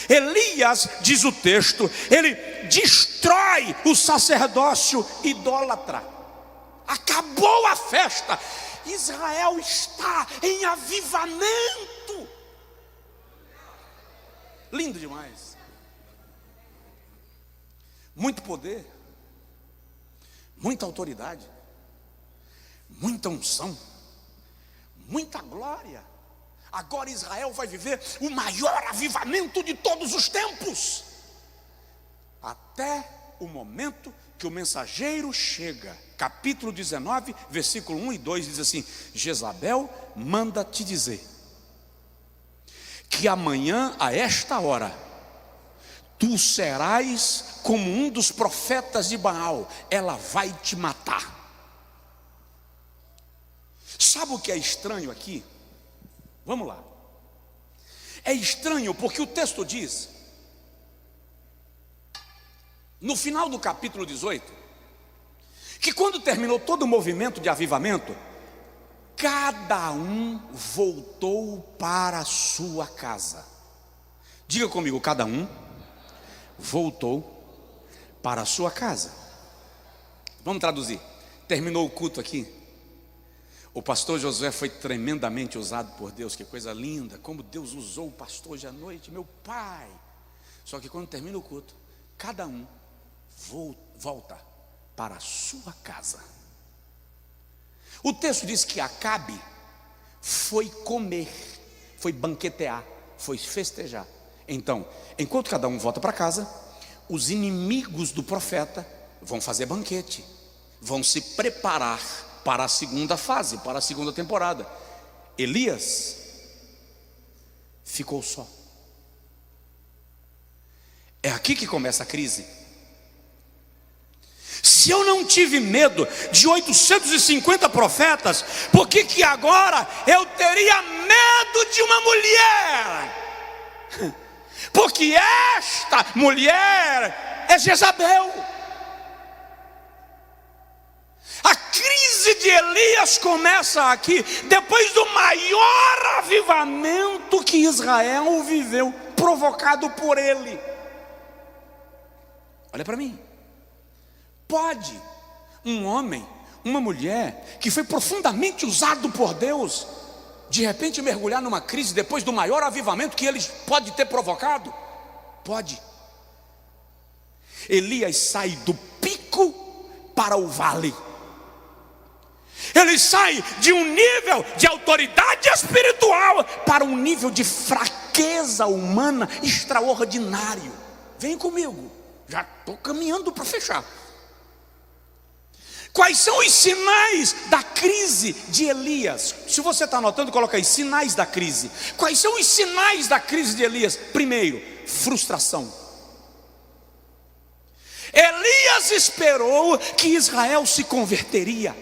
Elias, diz o texto, ele destrói o sacerdócio idólatra. Acabou a festa. Israel está em avivamento. Lindo demais. Muito poder, muita autoridade, muita unção, muita glória. Agora Israel vai viver o maior avivamento de todos os tempos, até o momento que o mensageiro chega. Capítulo 19, versículo 1 e 2 diz assim: Jezabel manda te dizer que amanhã a esta hora tu serás como um dos profetas de Baal, ela vai te matar. Sabe o que é estranho aqui? Vamos lá. É estranho porque o texto diz, no final do capítulo 18, que quando terminou todo o movimento de avivamento, cada um voltou para a sua casa. Diga comigo: cada um voltou para a sua casa. Vamos traduzir. Terminou o culto aqui. O pastor Josué foi tremendamente usado por Deus. Que coisa linda, como Deus usou o pastor hoje à noite, meu pai. Só que quando termina o culto, cada um volta para a sua casa. O texto diz que Acabe foi comer, foi banquetear, foi festejar. Então, enquanto cada um volta para casa, os inimigos do profeta vão fazer banquete, vão se preparar para a segunda fase, para a segunda temporada. Elias ficou só. É aqui que começa a crise. Se eu não tive medo de 850 profetas, por que agora eu teria medo de uma mulher? Porque esta mulher é Jezabel. A crise de Elias começa aqui, depois do maior avivamento que Israel viveu, provocado por ele. Olha para mim. Pode um homem, uma mulher que foi profundamente usado por Deus, de repente mergulhar numa crise depois do maior avivamento que ele pode ter provocado? Pode. Elias sai do pico para o vale. Ele sai de um nível de autoridade espiritual para um nível de fraqueza humana extraordinário. Vem comigo, já estou caminhando para fechar. Quais são os sinais da crise de Elias? Se você está anotando, coloca aí, sinais da crise. Quais são os sinais da crise de Elias? Primeiro, frustração. Elias esperou que Israel se converteria.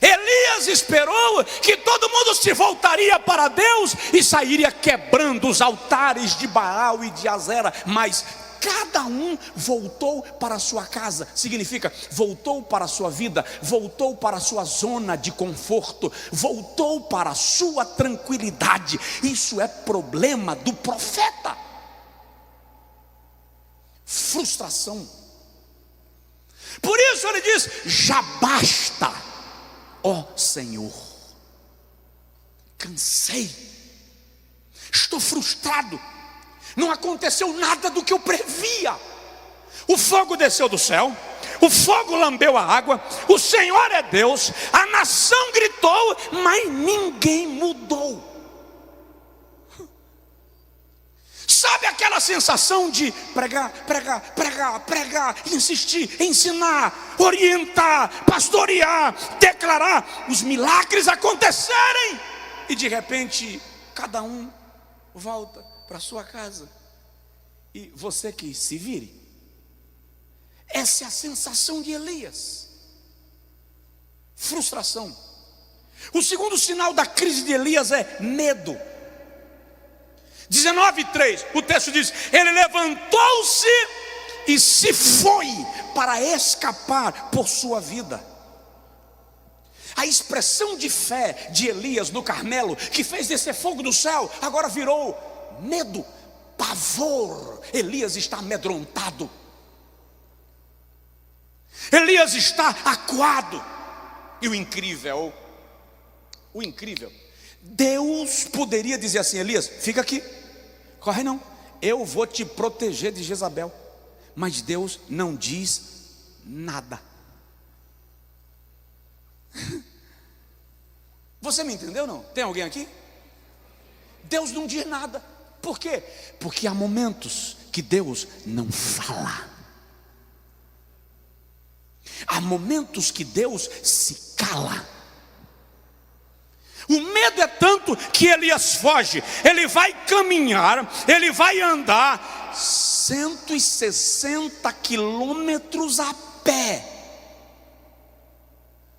Elias esperou que todo mundo se voltaria para Deus e sairia quebrando os altares de Baal e de Azera, mas cada um voltou para a sua casa. Significa, voltou para a sua vida, voltou para a sua zona de conforto, voltou para a sua tranquilidade. Isso é problema do profeta. Frustração. Por isso ele diz: já basta, ó Senhor, cansei, estou frustrado. Não aconteceu nada do que eu previa. O fogo desceu do céu, o fogo lambeu a água, o Senhor é Deus, a nação gritou, mas ninguém mudou. Sabe aquela sensação de pregar, insistir, ensinar, orientar, pastorear, declarar, os milagres acontecerem, e de repente cada um volta para sua casa e você que se vire? Essa é a sensação de Elias. Frustração. O segundo sinal da crise de Elias é medo. 19:3, o texto diz: ele levantou-se e se foi para escapar por sua vida. A expressão de fé de Elias no Carmelo, que fez descer fogo do céu, agora virou medo, pavor. Elias está amedrontado. Elias está acuado. E o incrível, Deus poderia dizer assim: Elias, fica aqui, corre não, eu vou te proteger de Jezabel. Mas Deus não diz nada. Você me entendeu não? Tem alguém aqui? Deus não diz nada. Por quê? Porque há momentos que Deus não fala. Há momentos que Deus se cala. O medo é tanto que Elias foge. Ele vai caminhar, ele vai andar 160 quilômetros a pé,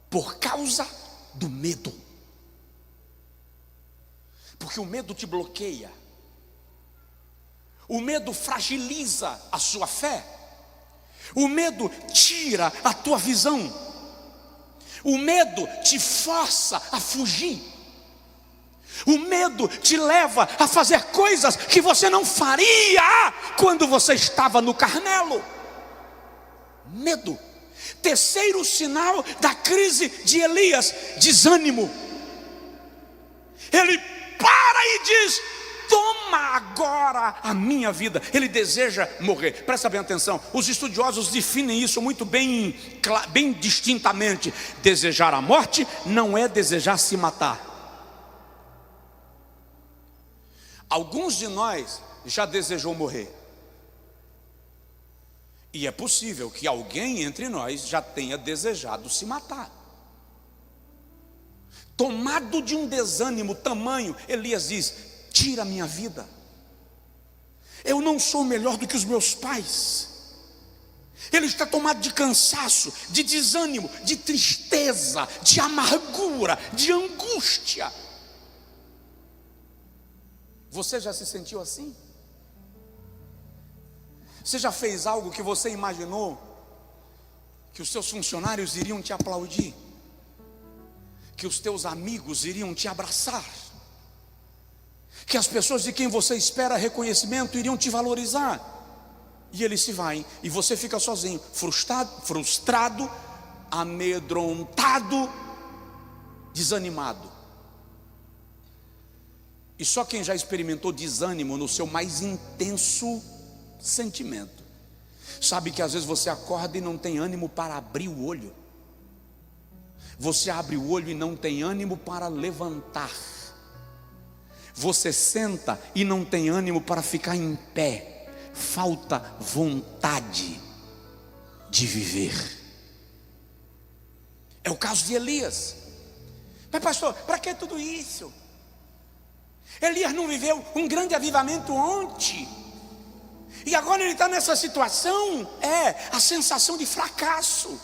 por causa do medo. Porque o medo te bloqueia. O medo fragiliza a sua fé. O medo tira a tua visão. O medo te força a fugir. O medo te leva a fazer coisas que você não faria quando você estava no Carmelo. Medo. Terceiro sinal da crise de Elias: desânimo. Ele para e diz: toma agora a minha vida. Ele deseja morrer. Presta bem atenção, os estudiosos definem isso muito bem distintamente. Desejar a morte não é desejar se matar. Alguns de nós já desejou morrer. E é possível que alguém entre nós já tenha desejado se matar. Tomado de um desânimo tamanho, Elias diz: tira a minha vida. Eu não sou melhor do que os meus pais. Ele está tomado de cansaço, de desânimo, de tristeza, de amargura, de angústia. Você já se sentiu assim? Você já fez algo que você imaginou que os seus funcionários iriam te aplaudir, que os teus amigos iriam te abraçar, que as pessoas de quem você espera reconhecimento iriam te valorizar? E ele se vai, e você fica sozinho, frustrado, amedrontado, desanimado. E só quem já experimentou desânimo no seu mais intenso sentimento sabe que às vezes você acorda e não tem ânimo para abrir o olho. Você abre o olho e não tem ânimo para levantar. Você senta e não tem ânimo para ficar em pé. Falta vontade de viver. É o caso de Elias. Mas pastor, para que tudo isso? Elias não viveu um grande avivamento ontem, e agora ele está nessa situação. É a sensação de fracasso.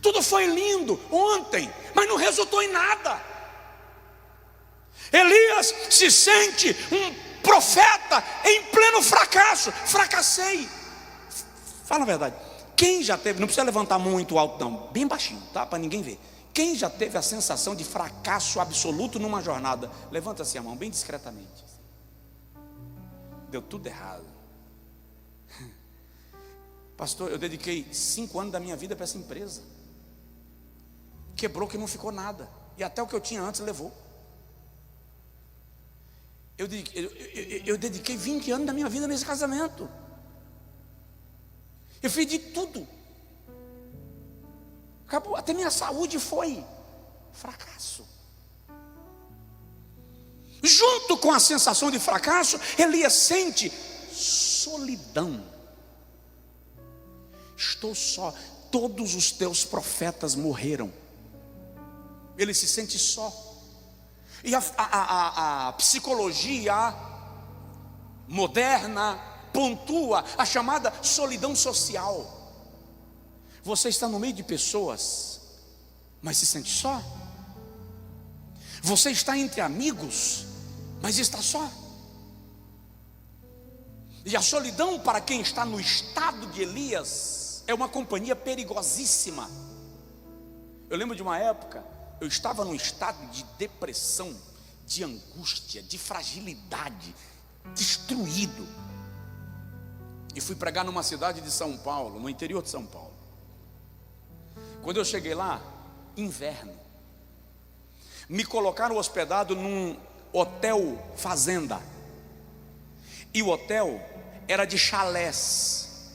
Tudo foi lindo ontem, mas não resultou em nada. Elias se sente um profeta em pleno fracasso. Fracassei. Fala a verdade. Quem já teve, não precisa levantar muito alto não, bem baixinho, tá? Para ninguém ver. Quem já teve a sensação de fracasso absoluto numa jornada? Levanta assim a mão, bem discretamente. Deu tudo errado. Pastor, eu dediquei 5 anos da minha vida para essa empresa. Quebrou que não ficou nada. E até o que eu tinha antes levou. Eu dediquei 20 anos da minha vida nesse casamento. Eu fiz de tudo. Acabou, até minha saúde foi fracasso. Junto com a sensação de fracasso, Elias sente solidão. Estou só. Todos os teus profetas morreram. Ele se sente só. E a psicologia moderna pontua a chamada solidão social. Você está no meio de pessoas, mas se sente só. Você está entre amigos, mas está só. E a solidão, para quem está no estado de Elias, é uma companhia perigosíssima. Eu lembro de uma época, eu estava num estado de depressão, de angústia, de fragilidade, destruído. E fui pregar numa cidade de São Paulo, no interior de São Paulo. Quando eu cheguei lá, inverno, me colocaram hospedado num hotel fazenda. E o hotel era de chalés.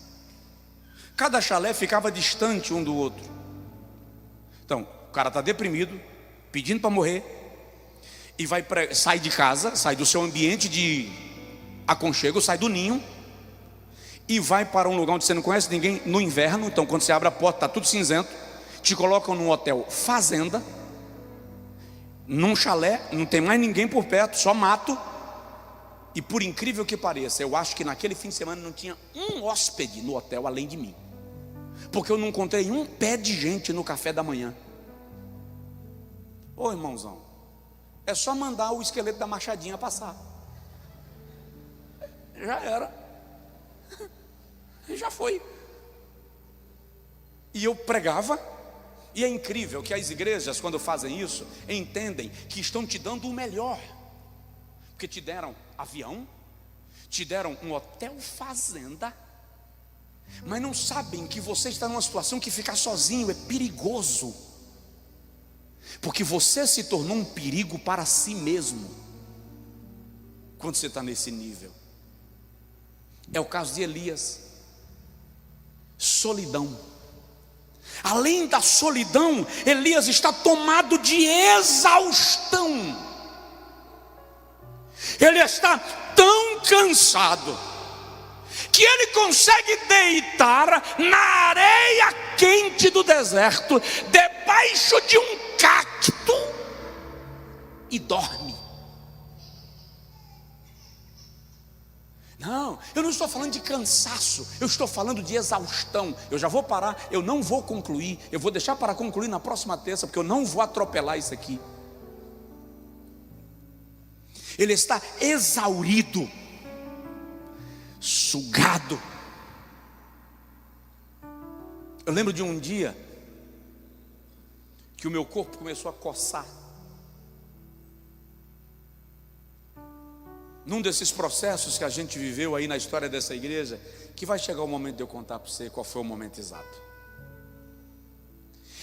Cada chalé ficava distante um do outro. Então, o cara está deprimido, pedindo para morrer, e sai de casa, sai do seu ambiente de aconchego, sai do ninho, e vai para um lugar onde você não conhece ninguém no inverno. Então quando você abre a porta está tudo cinzento. Te colocam num hotel fazenda, num chalé, não tem mais ninguém por perto, só mato. E por incrível que pareça, eu acho que naquele fim de semana não tinha um hóspede no hotel além de mim, porque eu não encontrei um pé de gente no café da manhã. Ô irmãozão, é só mandar o esqueleto da Machadinha passar, já era. Já foi. E eu pregava. E é incrível que as igrejas, quando fazem isso, entendem que estão te dando o melhor, porque te deram avião, te deram um hotel fazenda, mas não sabem que você está numa situação que ficar sozinho é perigoso, porque você se tornou um perigo para si mesmo quando você está nesse nível. É o caso de Elias. Solidão. Além da solidão, Elias está tomado de exaustão. Ele está tão cansado que ele consegue deitar na areia quente do deserto, debaixo de um cacto, e dorme. Não, eu não estou falando de cansaço, eu estou falando de exaustão. Eu já vou parar, eu não vou concluir, eu vou deixar para concluir na próxima terça, porque eu não vou atropelar isso aqui. Ele está exaurido, sugado. Eu lembro de um dia que o meu corpo começou a coçar. Num desses processos que a gente viveu aí na história dessa igreja, que vai chegar o momento de eu contar para você qual foi o momento exato.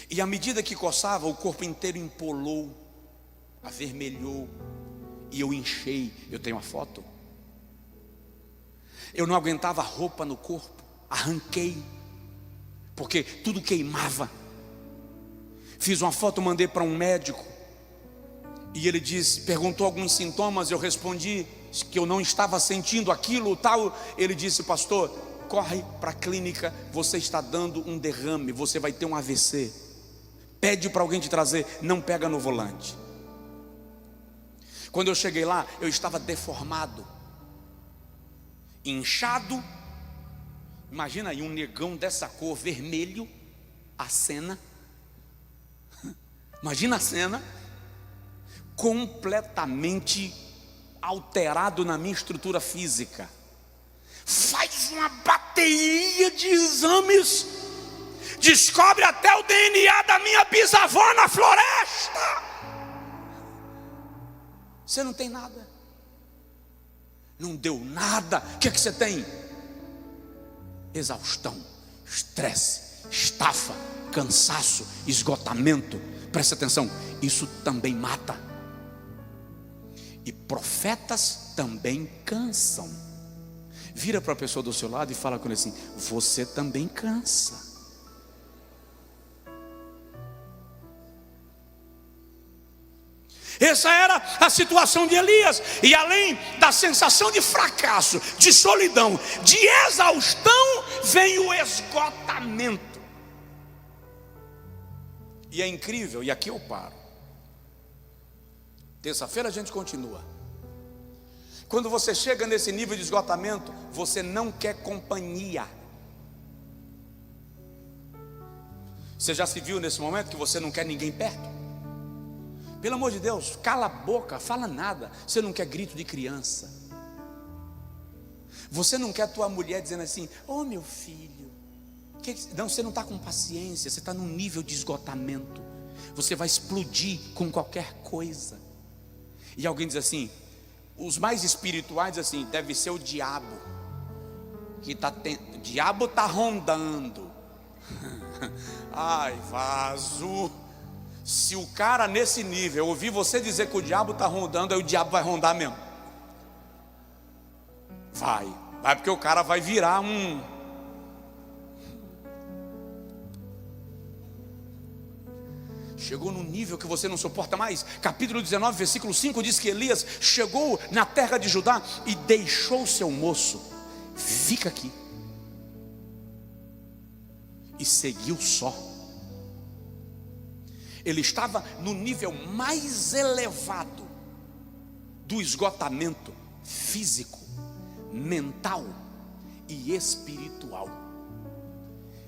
E à medida que coçava, o corpo inteiro empolou, avermelhou, e eu inchei. Eu tenho uma foto. Eu não aguentava roupa no corpo, arranquei, porque tudo queimava. Fiz uma foto, mandei para um médico, e ele perguntou alguns sintomas, eu respondi que eu não estava sentindo aquilo, tal. Ele disse: pastor, corre para a clínica, você está dando um derrame, você vai ter um AVC. Pede para alguém te trazer, não pega no volante. Quando eu cheguei lá, eu estava deformado, inchado. Imagina aí um negão dessa cor, vermelho, a cena. Imagina a cena, completamente alterado na minha estrutura física. Faz uma bateria de exames, descobre até o DNA da minha bisavó na floresta. Você não tem nada, não deu nada. O que é que você tem? Exaustão, estresse, estafa, cansaço, esgotamento. Presta atenção, isso também mata. E profetas também cansam. Vira para a pessoa do seu lado e fala com ele assim: você também cansa. Essa era a situação de Elias. E além da sensação de fracasso, de solidão, de exaustão, vem o esgotamento. E é incrível, e aqui eu paro. Terça-feira a gente continua. Quando você chega nesse nível de esgotamento, você não quer companhia. Você já se viu nesse momento que você não quer ninguém perto? Pelo amor de Deus, cala a boca, fala nada. Você não quer grito de criança. Você não quer tua mulher dizendo assim: ô meu filho. Não, você não está com paciência. Você está num nível de esgotamento. Você vai explodir com qualquer coisa. E alguém diz assim, os mais espirituais dizem assim: deve ser o diabo que o diabo está rondando. Ai, vaso. Se o cara nesse nível ouvir você dizer que o diabo está rondando, aí o diabo vai rondar mesmo. Vai porque o cara vai virar um... Chegou num nível que você não suporta mais. Capítulo 19, versículo 5 diz que Elias chegou na terra de Judá e deixou seu moço. Fica aqui. E seguiu só. Ele estava no nível mais elevado do esgotamento físico, mental e espiritual.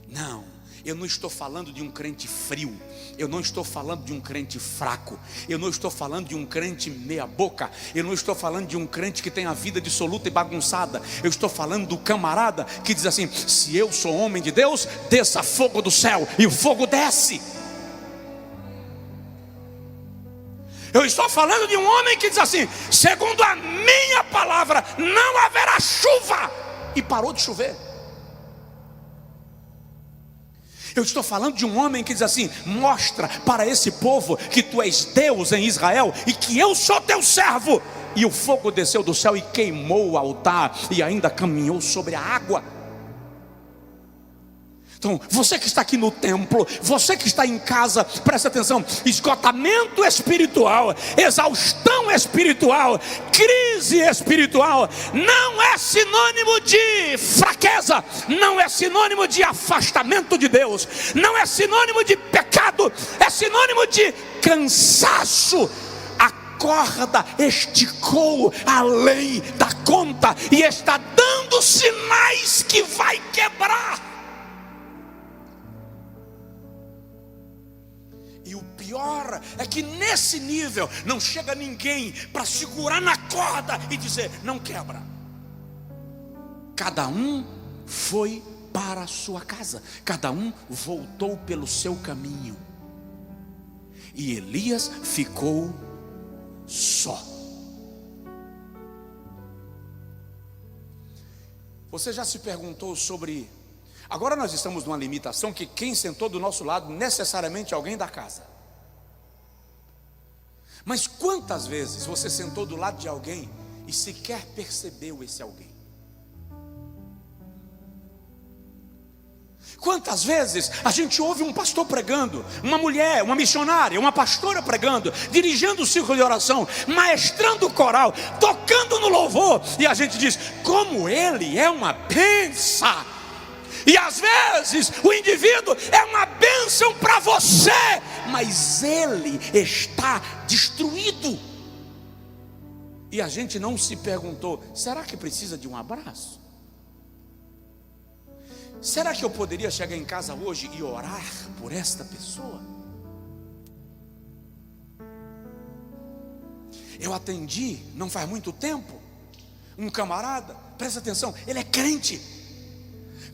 Não, eu não estou falando de um crente frio, eu não estou falando de um crente fraco, eu não estou falando de um crente meia boca, eu não estou falando de um crente que tem a vida dissoluta e bagunçada. Eu estou falando do camarada que diz assim: se eu sou homem de Deus, desça fogo do céu, e o fogo desce. Eu estou falando de um homem que diz assim: segundo a minha palavra, não haverá chuva, e parou de chover. Eu estou falando de um homem que diz assim: mostra para esse povo que tu és Deus em Israel e que eu sou teu servo. E o fogo desceu do céu e queimou o altar e ainda caminhou sobre a água. Então, você que está aqui no templo, você que está em casa, presta atenção: esgotamento espiritual, exaustão espiritual, crise espiritual não é sinônimo de fraqueza, não é sinônimo de afastamento de Deus, não é sinônimo de pecado, é sinônimo de cansaço. A corda esticou além da conta e está dando sinais que vai quebrar. E o pior é que nesse nível não chega ninguém para segurar na corda e dizer: não quebra. Cada um foi para a sua casa, cada um voltou pelo seu caminho, e Elias ficou só. Você já se perguntou sobre... Agora nós estamos numa limitação que quem sentou do nosso lado necessariamente é alguém da casa. Mas quantas vezes você sentou do lado de alguém e sequer percebeu esse alguém? Quantas vezes a gente ouve um pastor pregando, uma mulher, uma missionária, uma pastora pregando, dirigindo o círculo de oração, maestrando o coral, tocando no louvor, e a gente diz: como ele é uma bênção. E às vezes o indivíduo é uma bênção para você, mas ele está destruído. E a gente não se perguntou: será que precisa de um abraço? Será que eu poderia chegar em casa hoje e orar por esta pessoa? Eu atendi, não faz muito tempo, um camarada, presta atenção, ele é crente,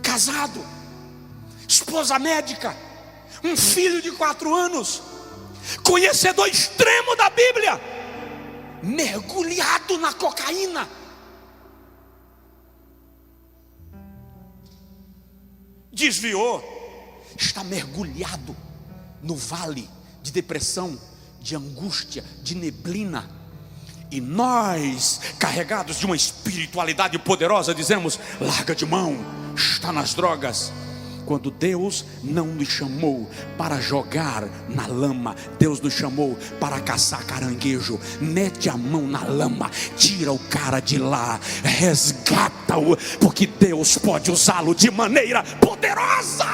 casado, esposa médica, um filho de 4 anos, conhecedor extremo da Bíblia, mergulhado na cocaína. Desviou, está mergulhado no vale de depressão, de angústia, de neblina. E nós, carregados de uma espiritualidade poderosa, dizemos: larga de mão, está nas drogas. Quando Deus não nos chamou para jogar na lama, Deus nos chamou para caçar caranguejo. Mete a mão na lama, tira o cara de lá, resgata-o, porque Deus pode usá-lo de maneira poderosa.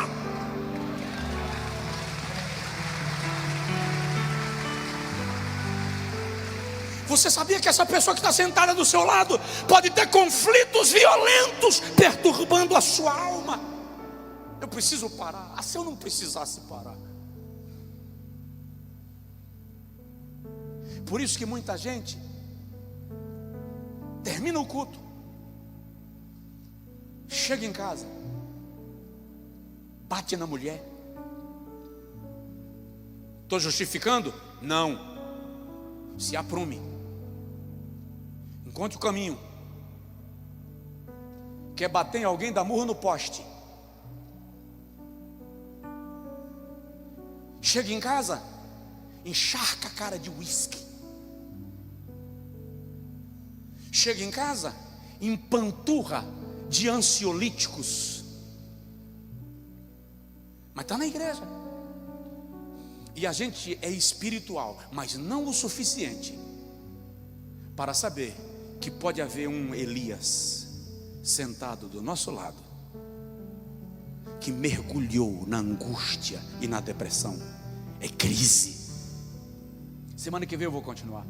Você sabia que essa pessoa que está sentada do seu lado pode ter conflitos violentos perturbando a sua alma? Eu preciso parar. Se eu não precisasse parar. Por isso que muita gente termina o culto, chega em casa, bate na mulher. Estou justificando? Não. Se aprume, encontre o caminho. Quer bater em alguém, dá murro no poste. Chega em casa, encharca a cara de uísque. Chega em casa, empanturra de ansiolíticos. Mas está na igreja. E a gente é espiritual, mas não o suficiente para saber que pode haver um Elias sentado do nosso lado, que mergulhou na angústia e na depressão. É crise. Semana que vem eu vou continuar.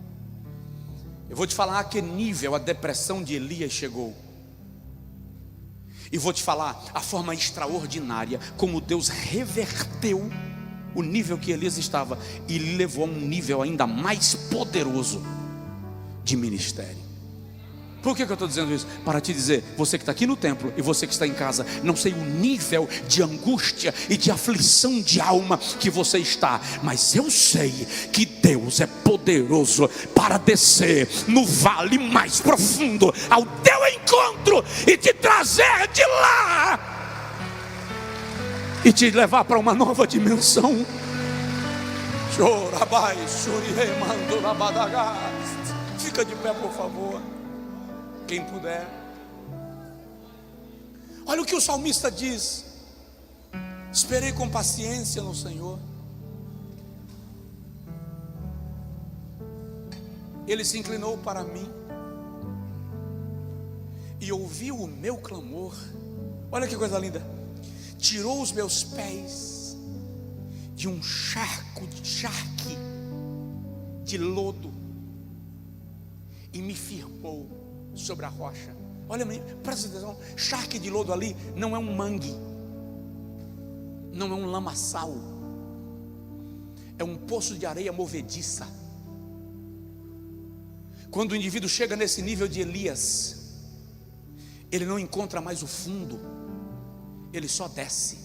Eu vou te falar a que nível a depressão de Elias chegou. E vou te falar a forma extraordinária como Deus reverteu o nível que Elias estava e lhe levou a um nível ainda mais poderoso de ministério. Por que eu estou dizendo isso? Para te dizer, você que está aqui no templo e você que está em casa, não sei o nível de angústia e de aflição de alma que você está, mas eu sei que Deus é poderoso para descer no vale mais profundo ao teu encontro e te trazer de lá e te levar para uma nova dimensão. Fica de pé, por favor, quem puder. Olha o que o salmista diz: Esperei com paciência no Senhor. Ele se inclinou para mim e ouviu o meu clamor. Olha que coisa linda. Tirou os meus pés de um charque de lodo e me firmou sobre a rocha. Olha, presta atenção, charque de lodo ali não é um mangue, não é um lamaçal, é um poço de areia movediça. Quando o indivíduo chega nesse nível de Elias, ele não encontra mais o fundo, ele só desce,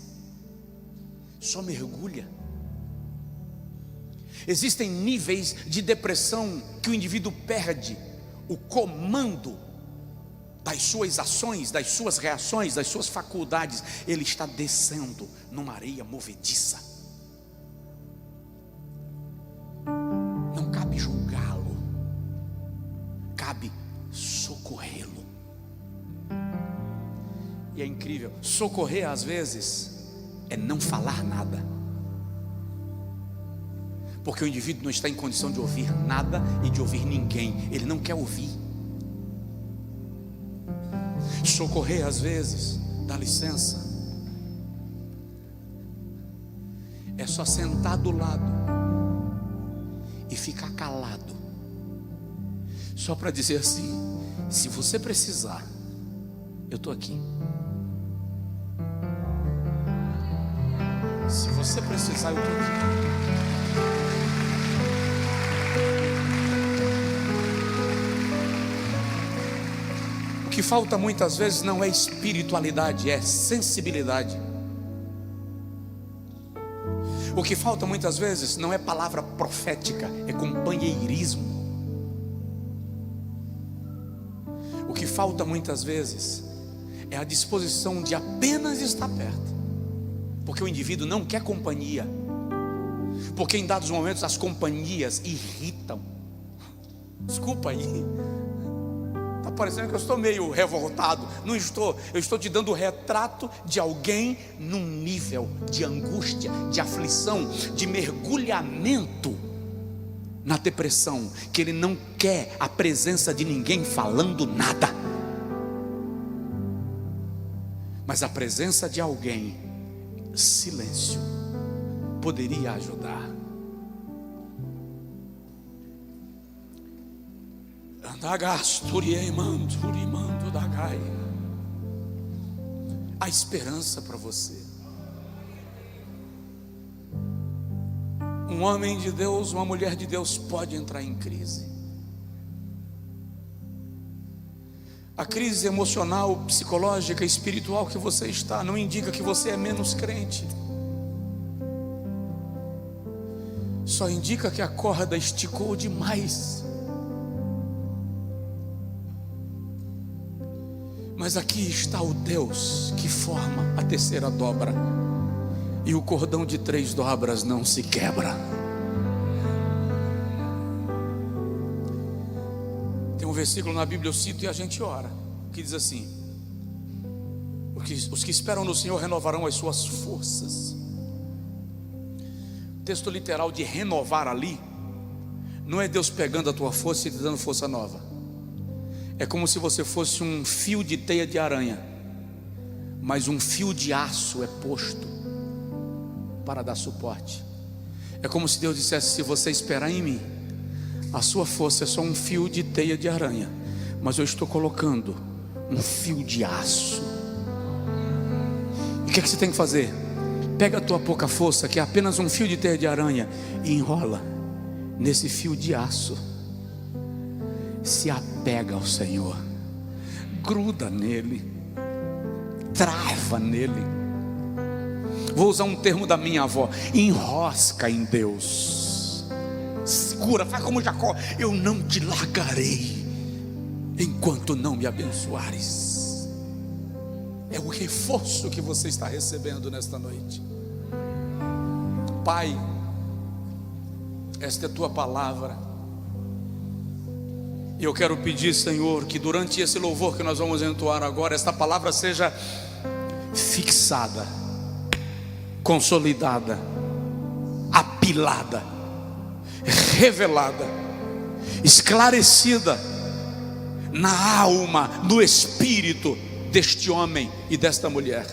só mergulha. Existem níveis de depressão que o indivíduo perde o comando das suas ações, das suas reações, das suas faculdades. Ele está descendo numa areia movediça. Não cabe julgá-lo, cabe socorrê-lo. E é incrível, socorrer às vezes é não falar nada, porque o indivíduo não está em condição de ouvir nada e de ouvir ninguém, ele não quer ouvir. Socorrer às vezes, dá licença, é só sentar do lado e ficar calado, só para dizer assim: se você precisar, eu estou aqui. Se você precisar, eu estou aqui. O que falta muitas vezes não é espiritualidade, é sensibilidade. O que falta muitas vezes não é palavra profética, é companheirismo. O que falta muitas vezes é a disposição de apenas estar perto, porque o indivíduo não quer companhia, porque em dados momentos as companhias irritam. Desculpa aí, está parecendo que eu estou meio revoltado. Não estou, eu estou te dando o retrato de alguém num nível de angústia, de aflição, de mergulhamento na depressão, que ele não quer a presença de ninguém falando nada, mas a presença de alguém, silêncio, poderia ajudar. A esperança para você. Um homem de Deus, uma mulher de Deus pode entrar em crise. A crise emocional, psicológica, espiritual que você está não indica que você é menos crente. Só indica que a corda esticou demais. Mas aqui está o Deus que forma a terceira dobra, e o cordão de 3 dobras não se quebra. Tem um versículo na Bíblia, eu cito e a gente ora, que diz assim: os que esperam no Senhor renovarão as suas forças. O texto literal de renovar ali não é Deus pegando a tua força e te dando força nova. É como se você fosse um fio de teia de aranha, mas um fio de aço é posto para dar suporte. É como se Deus dissesse: se você esperar em mim, a sua força é só um fio de teia de aranha, mas eu estou colocando um fio de aço. E o que é que você tem que fazer? Pega a tua pouca força, que é apenas um fio de teia de aranha, e enrola nesse fio de aço. Se apega ao Senhor, gruda nele, trava nele. Vou usar um termo da minha avó: enrosca em Deus. Segura, faz como Jacó: eu não te largarei enquanto não me abençoares. É o reforço que você está recebendo nesta noite. Pai, esta é a tua palavra. E eu quero pedir, Senhor, que durante esse louvor que nós vamos entoar agora, esta palavra seja fixada consolidada, apilada, revelada, esclarecida na alma, no espírito deste homem e desta mulher.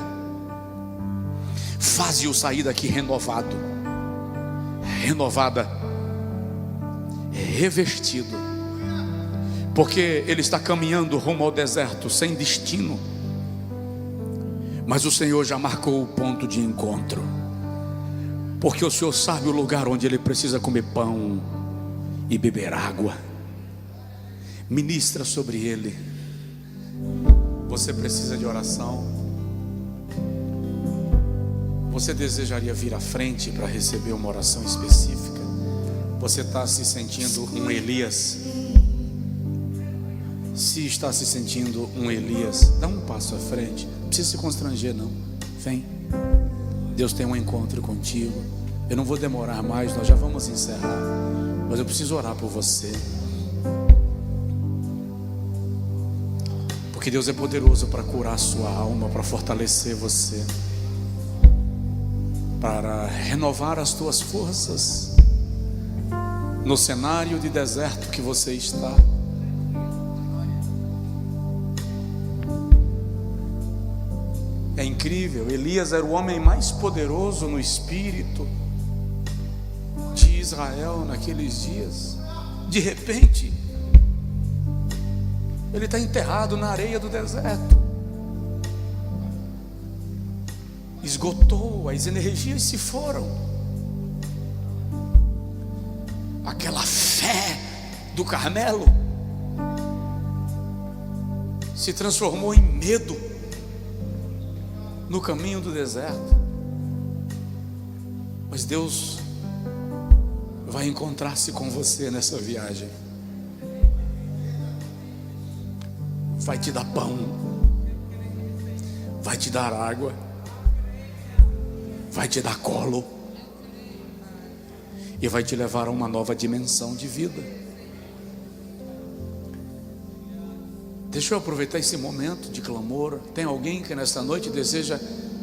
Faze-o sair daqui renovado, renovada, revestido, porque ele está caminhando rumo ao deserto sem destino, mas o Senhor já marcou o ponto de encontro, porque o Senhor sabe o lugar onde ele precisa comer pão e beber água. Ministra sobre ele. Você precisa de oração? Você desejaria vir à frente para receber uma oração específica? Você está se sentindo um Elias? Se está se sentindo um Elias, dá um passo à frente. Não precisa se constranger não. Vem. Deus tem um encontro contigo. Eu não vou demorar mais, nós já vamos encerrar, mas eu preciso orar por você, porque Deus é poderoso para curar a sua alma, para fortalecer você, para renovar as tuas forças no cenário de deserto que você está. É incrível, Elias era o homem mais poderoso no espírito de Israel naqueles dias. De repente, ele está enterrado na areia do deserto. Esgotou, as energias se foram. Aquela fé do Carmelo se transformou em medo no caminho do deserto. Mas Deus vai encontrar-se com você nessa viagem. Vai te dar pão, vai te dar água, vai te dar colo e vai te levar a uma nova dimensão de vida. Deixa eu aproveitar esse momento de clamor. Tem alguém que nesta noite deseja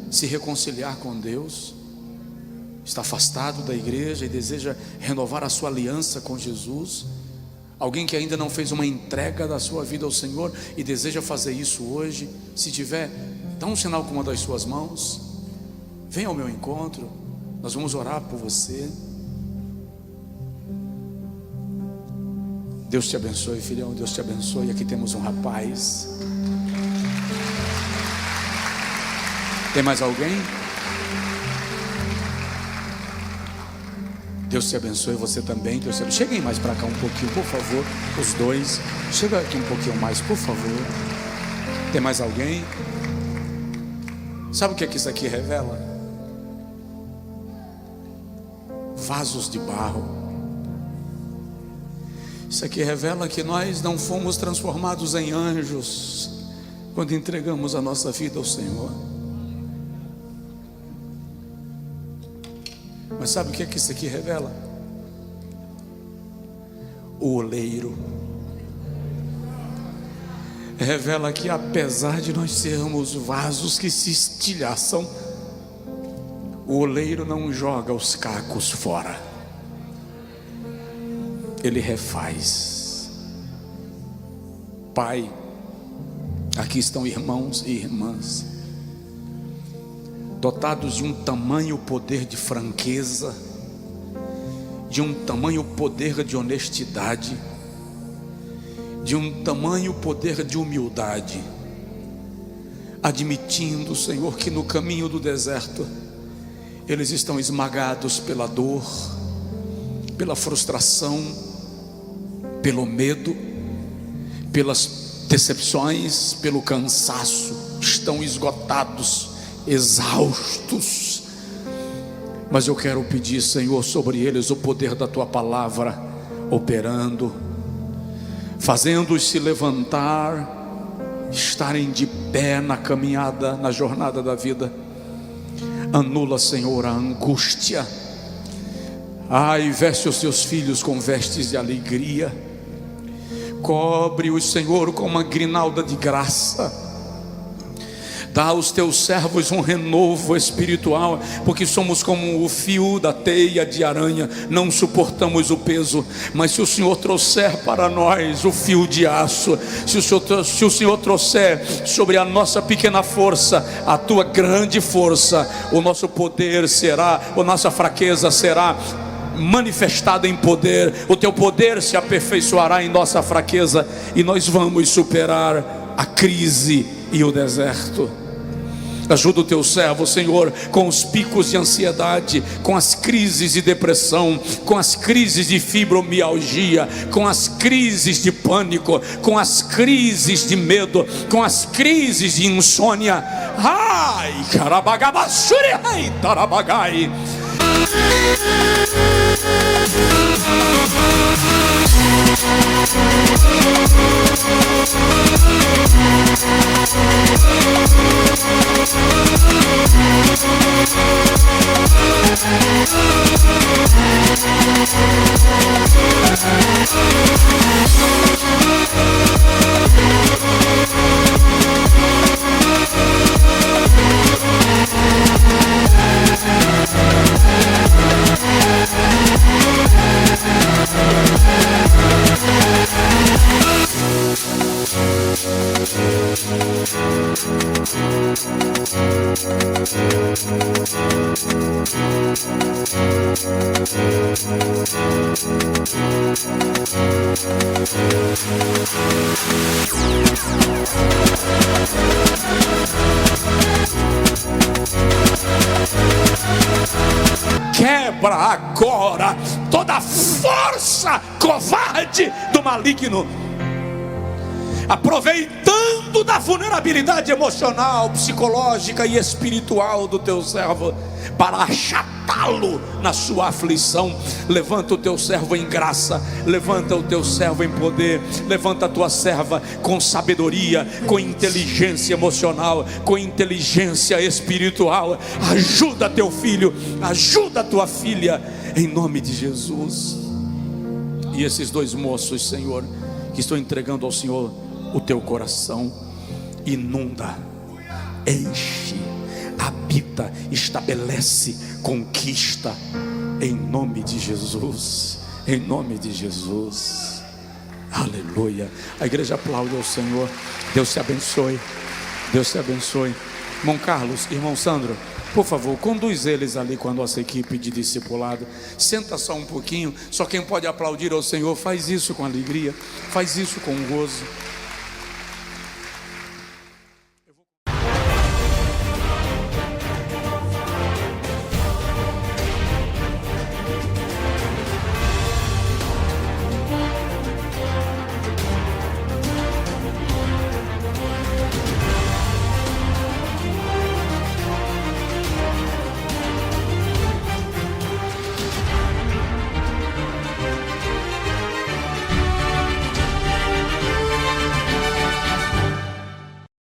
se reconciliar com Deus? Está afastado da igreja e deseja renovar a sua aliança com Jesus? Alguém que ainda não fez uma entrega da sua vida ao Senhor e deseja fazer isso hoje? Se tiver, dá um sinal com uma das suas mãos. Venha ao meu encontro, nós vamos orar por você. Deus te abençoe, filhão, Deus te abençoe. Aqui temos um rapaz. Tem mais alguém? Deus te abençoe, você também. Deus te abençoe. Cheguem mais para cá um pouquinho, por favor. Os dois. Chega aqui um pouquinho mais, por favor. Tem mais alguém? Sabe o que é que isso aqui revela? Vasos de barro. Isso aqui revela que nós não fomos transformados em anjos quando entregamos a nossa vida ao Senhor. Mas sabe o que é que isso aqui revela? O oleiro. Revela que apesar de nós sermos vasos que se estilhaçam, o oleiro não joga os cacos fora. Ele refaz. Pai, aqui estão irmãos e irmãs, dotados de um tamanho poder de franqueza, de um tamanho poder de honestidade, de um tamanho poder de humildade, admitindo, Senhor, que no caminho do deserto eles estão esmagados pela dor, pela frustração, pelo medo, pelas decepções, pelo cansaço. Estão esgotados, exaustos, mas eu quero pedir, Senhor, sobre eles o poder da Tua palavra operando, fazendo-os se levantar, estarem de pé na caminhada, na jornada da vida. Anula, Senhor, a angústia. Ai, veste os Teus filhos com vestes de alegria. Cobre-os, Senhor, com uma grinalda de graça. Dá aos teus servos um renovo espiritual, porque somos como o fio da teia de aranha, não suportamos o peso. Mas se o Senhor trouxer para nós o fio de aço, se o Senhor trouxer sobre a nossa pequena força a tua grande força, o nosso poder será, a nossa fraqueza será manifestada em poder. O teu poder se aperfeiçoará em nossa fraqueza, e nós vamos superar a crise e o deserto. Ajuda o teu servo, Senhor, com os picos de ansiedade, com as crises de depressão, com as crises de fibromialgia, com as crises de pânico, com as crises de medo, com as crises de insônia. Ai, carabagabassuri, ai, tarabagai. Quebra agora toda a força covarde do maligno, aproveitando da vulnerabilidade emocional, psicológica e espiritual do teu servo, para achatá-lo na sua aflição. Levanta o teu servo em graça, levanta o teu servo em poder, levanta a tua serva com sabedoria, com inteligência emocional, com inteligência espiritual. Ajuda teu filho, ajuda a tua filha, em nome de Jesus. E esses dois moços, Senhor, que estão entregando ao Senhor o teu coração, inunda, enche, habita, estabelece, conquista, em nome de Jesus, em nome de Jesus. Aleluia. A igreja aplaude ao Senhor. Deus te abençoe, Deus te abençoe. Irmão Carlos, irmão Sandro, por favor, conduz eles ali com a nossa equipe de discipulado. Senta só um pouquinho. Só quem pode aplaudir ao Senhor faz isso com alegria, faz isso com gozo.